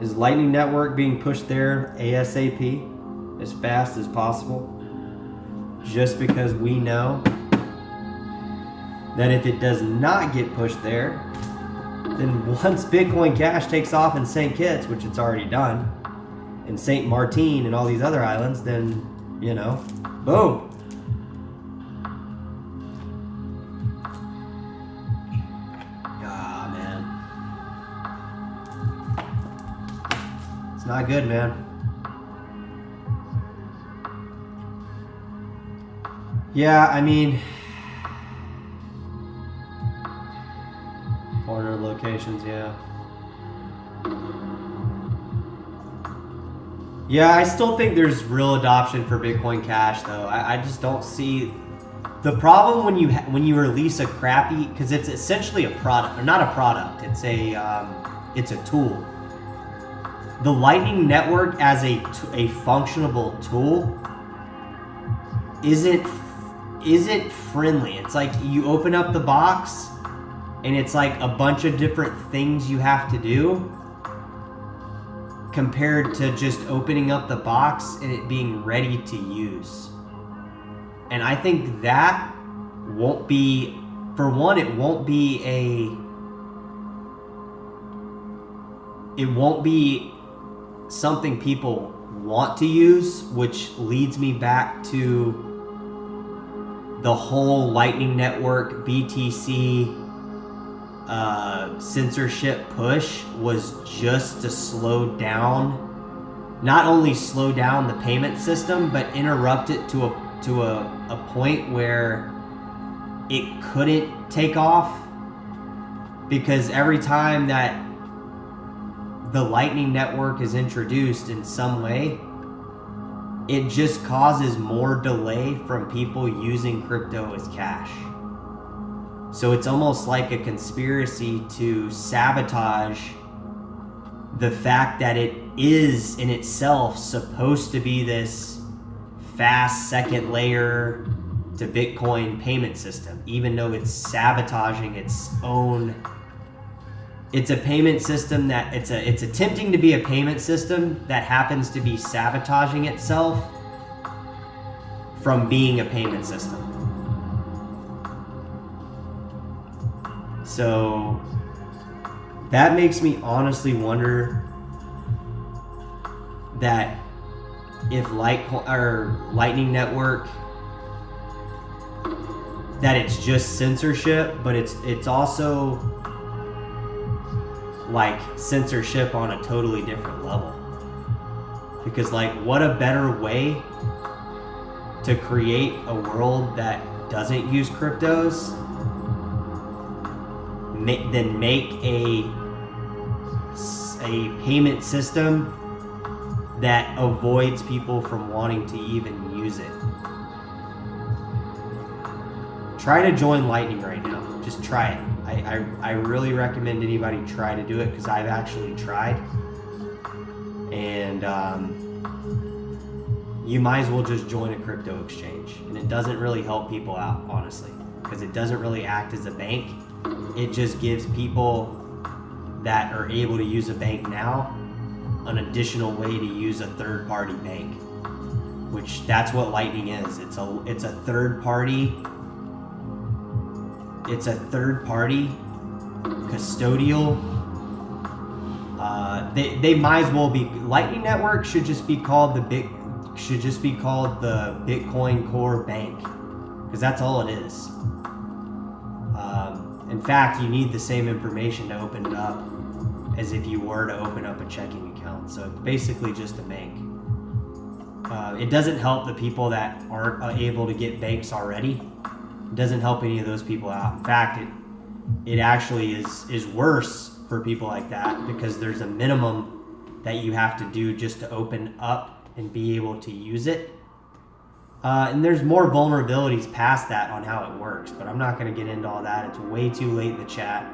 Speaker 1: Is Lightning Network being pushed there ASAP, as fast as possible? Just because we know that if it does not get pushed there, then once Bitcoin Cash takes off in St. Kitts, which it's already done, and St. Martin and all these other islands, then, you know, boom. Ah, man. It's not good, man. Yeah, I mean, 400 locations, yeah. Yeah, I still think there's real adoption for Bitcoin Cash, though. I just don't see the problem when you release a crappy, because it's essentially a product, or not a product. It's a tool. The Lightning Network as a functionable tool isn't friendly. It's like you open up the box and it's like a bunch of different things you have to do, compared to just opening up the box and it being ready to use. And I think that won't be, for one, it won't be something people want to use, which leads me back to the whole Lightning Network BTC censorship push was just to slow down, not only slow down the payment system, but interrupt it to a point where it couldn't take off, because every time that the Lightning Network is introduced in some way, it just causes more delay from people using crypto as cash. So it's almost like a conspiracy to sabotage the fact that it is in itself supposed to be this fast second layer to Bitcoin payment system, even though it's sabotaging its own. It's a payment system that it's attempting to be a payment system that happens to be sabotaging itself from being a payment system. So that makes me honestly wonder that if Lightning Network, that it's just censorship, but it's also like censorship on a totally different level. Because like, what a better way to create a world that doesn't use cryptos than make a payment system that avoids people from wanting to even use it. Try to join Lightning right now. Just try it. I really recommend anybody try to do it, because I've actually tried. And you might as well just join a crypto exchange. And it doesn't really help people out, honestly, because it doesn't really act as a bank. It just gives people that are able to use a bank now an additional way to use a third-party bank, which that's what Lightning is. It's a third-party. It's a third-party custodial. They might as well be. Lightning Network should just be called the Bitcoin Core Bank, because that's all it is. In fact, you need the same information to open it up as if you were to open up a checking account. So it's basically just a bank. It doesn't help the people that aren't able to get banks already. It doesn't help any of those people out. In fact, it actually is worse for people like that, because there's a minimum that you have to do just to open up and be able to use it. And there's more vulnerabilities past that on how it works, but I'm not going to get into all that. It's way too late in the chat.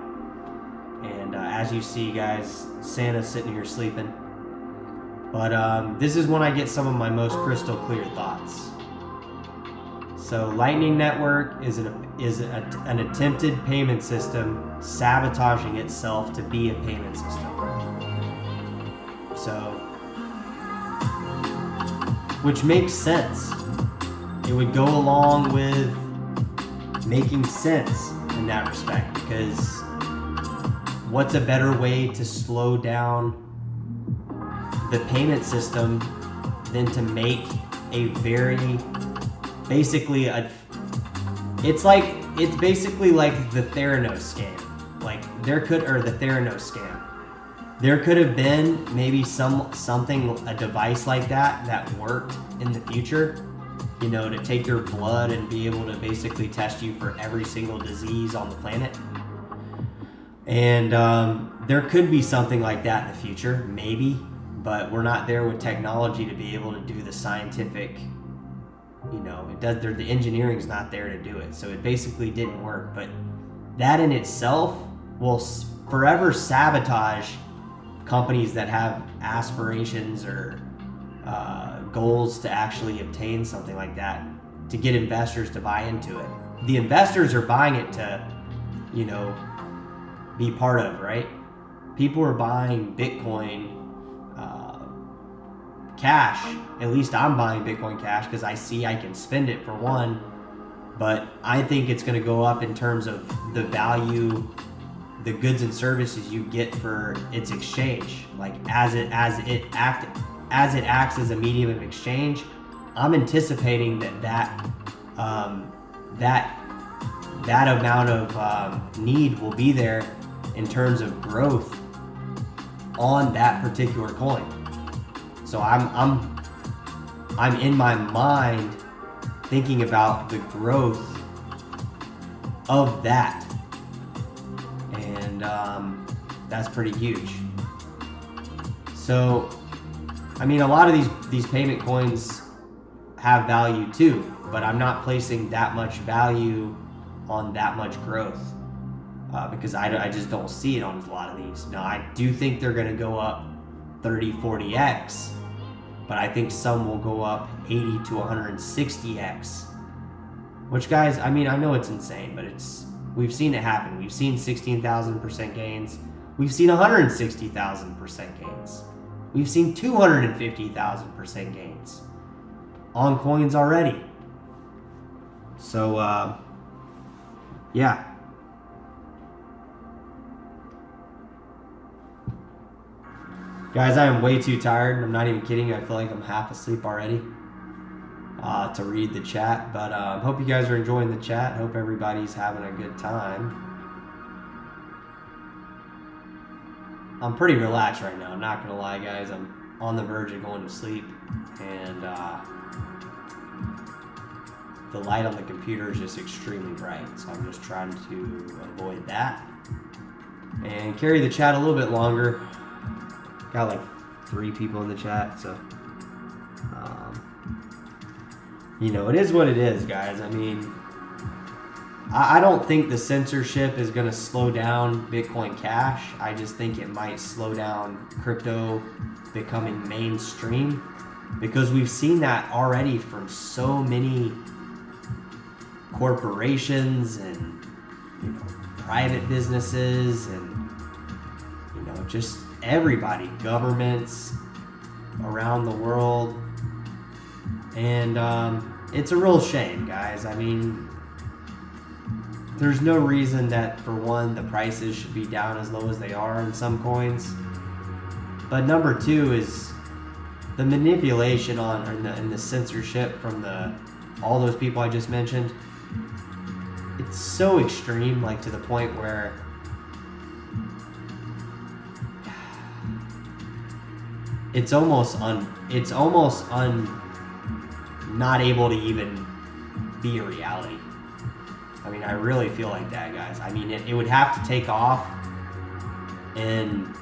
Speaker 1: And as you see, guys, Santa's sitting here sleeping. But this is when I get some of my most crystal clear thoughts. So Lightning Network is an attempted payment system sabotaging itself to be a payment system. So, which makes sense. It would go along with making sense in that respect, because what's a better way to slow down the payment system than to make a very basically it's basically like the ₚ scam. Like the ₚ scam. There could have been maybe a device like that worked in the future, you know, to take your blood and be able to basically test you for every single disease on the planet. And there could be something like that in the future, maybe, but we're not there with technology to be able to do the scientific, you know, the engineering's not there to do it. So it basically didn't work, but that in itself will forever sabotage companies that have aspirations or goals to actually obtain something like that, to get investors to buy into it. The investors are buying it to, you know, be part of, right? People are buying Bitcoin cash. At least I'm buying Bitcoin cash because I see I can spend it for one, but I think it's going to go up in terms of the value, the goods and services you get for its exchange. Like as it acts as a medium of exchange, I'm anticipating that amount of need will be there in terms of growth on that particular coin. So I'm in my mind thinking about the growth of that, and that's pretty huge. So, I mean, a lot of these payment coins have value too, but I'm not placing that much value on that much growth because I just don't see it on a lot of these. Now, I do think they're going to go up 30, 40x, but I think some will go up 80 to 160x, which, guys, I mean, I know it's insane, but we've seen it happen. We've seen 16,000% gains. We've seen 160,000% gains. We've seen 250,000% gains on coins already. So, yeah. Guys, I am way too tired. I'm not even kidding. I feel like I'm half asleep already to read the chat. But hope you guys are enjoying the chat. Hope everybody's having a good time. I'm pretty relaxed right now. I'm not going to lie, guys. I'm on the verge of going to sleep. And the light on the computer is just extremely bright. So I'm just trying to avoid that. And carry the chat a little bit longer. Got like 3 people in the chat, so you know, it is what it is, guys. I mean, I don't think the censorship is going to slow down Bitcoin Cash. I just think it might slow down crypto becoming mainstream, because we've seen that already from so many corporations and, you know, private businesses and, you know, just everybody, governments around the world. And it's a real shame, guys. I mean, there's no reason that, for one, the prices should be down as low as they are in some coins. But number 2 is the manipulation and the censorship from all those people I just mentioned. It's so extreme, like to the point where it's almost not able to even be a reality. I mean, I really feel like that, guys. I mean, it would have to take off. And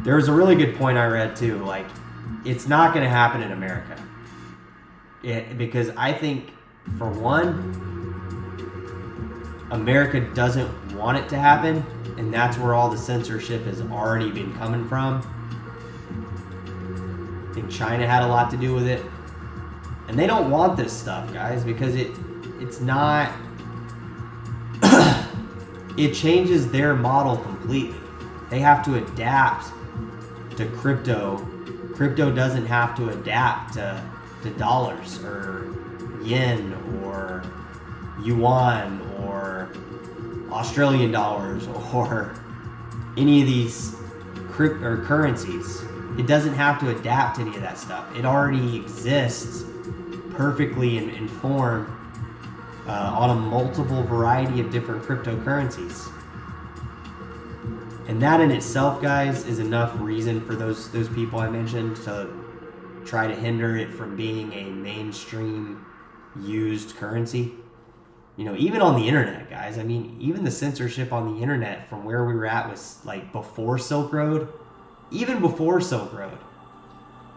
Speaker 1: there was a really good point I read too. Like, it's not going to happen in America. Because I think, for one, America doesn't want it to happen. And that's where all the censorship has already been coming from. I think China had a lot to do with it. And they don't want this stuff, guys, because it's not... it changes their model completely. They have to adapt to crypto. Crypto doesn't have to adapt to dollars or yen or yuan or Australian dollars or any of these currencies. It doesn't have to adapt to any of that stuff. It already exists perfectly in form on a multiple variety of different cryptocurrencies. And that in itself, guys, is enough reason for those people I mentioned to try to hinder it from being a mainstream used currency. You know, even on the internet, guys. I mean, even the censorship on the internet from where we were at was like before Silk Road. Even before Silk Road.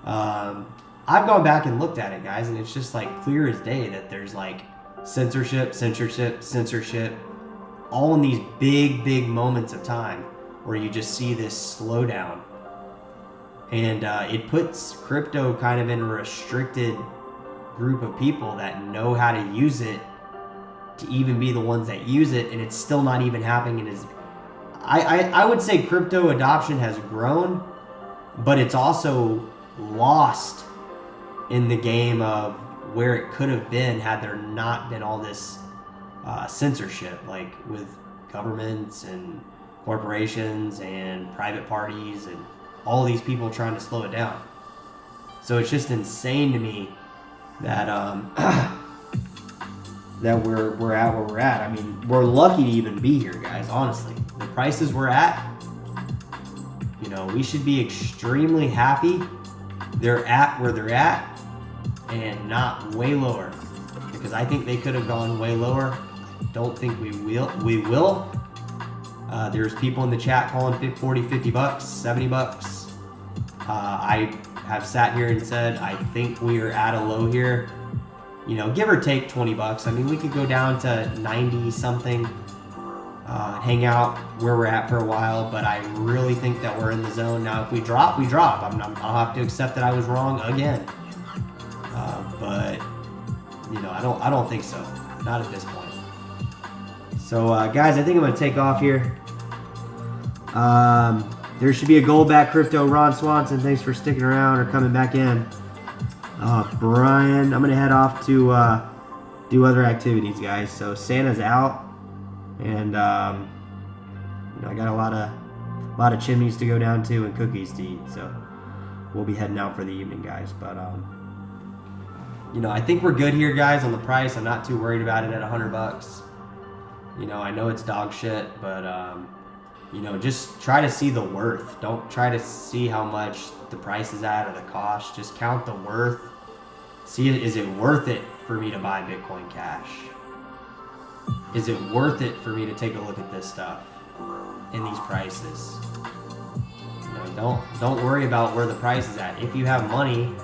Speaker 1: I've gone back and looked at it, guys, and it's just like clear as day that there's like censorship, all in these big moments of time where you just see this slowdown. And it puts crypto kind of in a restricted group of people that know how to use it to even be the ones that use it, and it's still not even happening. I would say crypto adoption has grown, but it's also lost in the game of where it could have been had there not been all this censorship, like with governments and corporations and private parties and all these people trying to slow it down. So it's just insane to me that that we're at where we're at. I mean, we're lucky to even be here, guys, honestly. The prices we're at, you know, we should be extremely happy they're at where they're at and not way lower, because I think they could have gone way lower. Don't think we will. There's people in the chat calling 40, 50 bucks, 70 bucks. I have sat here and said, I think we are at a low here. You know, give or take 20 bucks. I mean, we could go down to 90 something, hang out where we're at for a while, but I really think that we're in the zone. Now, if we drop, we drop. I'll have to accept that I was wrong again. But, you know, I don't think so. Not at this point. So, guys, I think I'm going to take off here. There should be a gold-back crypto. Ron Swanson, thanks for sticking around or coming back in. Brian, I'm going to head off to do other activities, guys. So Santa's out, and you know, I got a lot of chimneys to go down to and cookies to eat. So we'll be heading out for the evening, guys. But you know, I think we're good here, guys, on the price. I'm not too worried about it at 100 bucks. You know, I know it's dog shit, but you know, just try to see the worth. Don't try to see how much the price is at or the cost. Just count the worth. See, is it worth it for me to buy Bitcoin Cash? Is it worth it for me to take a look at this stuff in these prices? You know, don't worry about where the price is at. If you have money,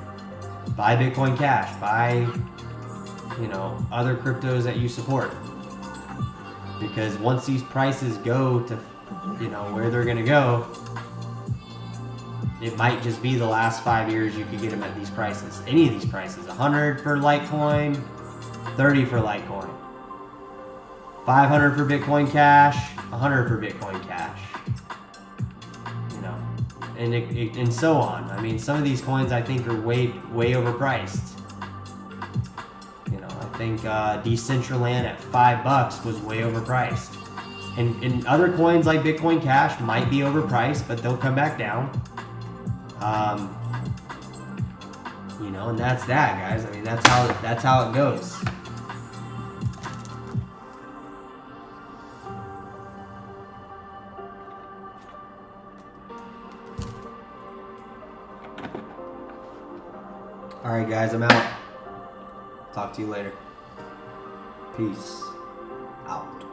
Speaker 1: buy Bitcoin Cash. Buy, you know, other cryptos that you support. Because once these prices go to, you know, where they're gonna go, it might just be the last 5 years you could get them at these prices. Any of these prices. 100 for Litecoin, 30 for Litecoin, 500 for Bitcoin Cash, 100 for Bitcoin Cash. You know, and so on. I mean, some of these coins I think are way overpriced. You know, I think Decentraland at $5 was way overpriced. And other coins like Bitcoin Cash might be overpriced, but they'll come back down. You know, and that's that, guys. I mean, that's how it goes. All right, guys, I'm out. Talk to you later. Peace out.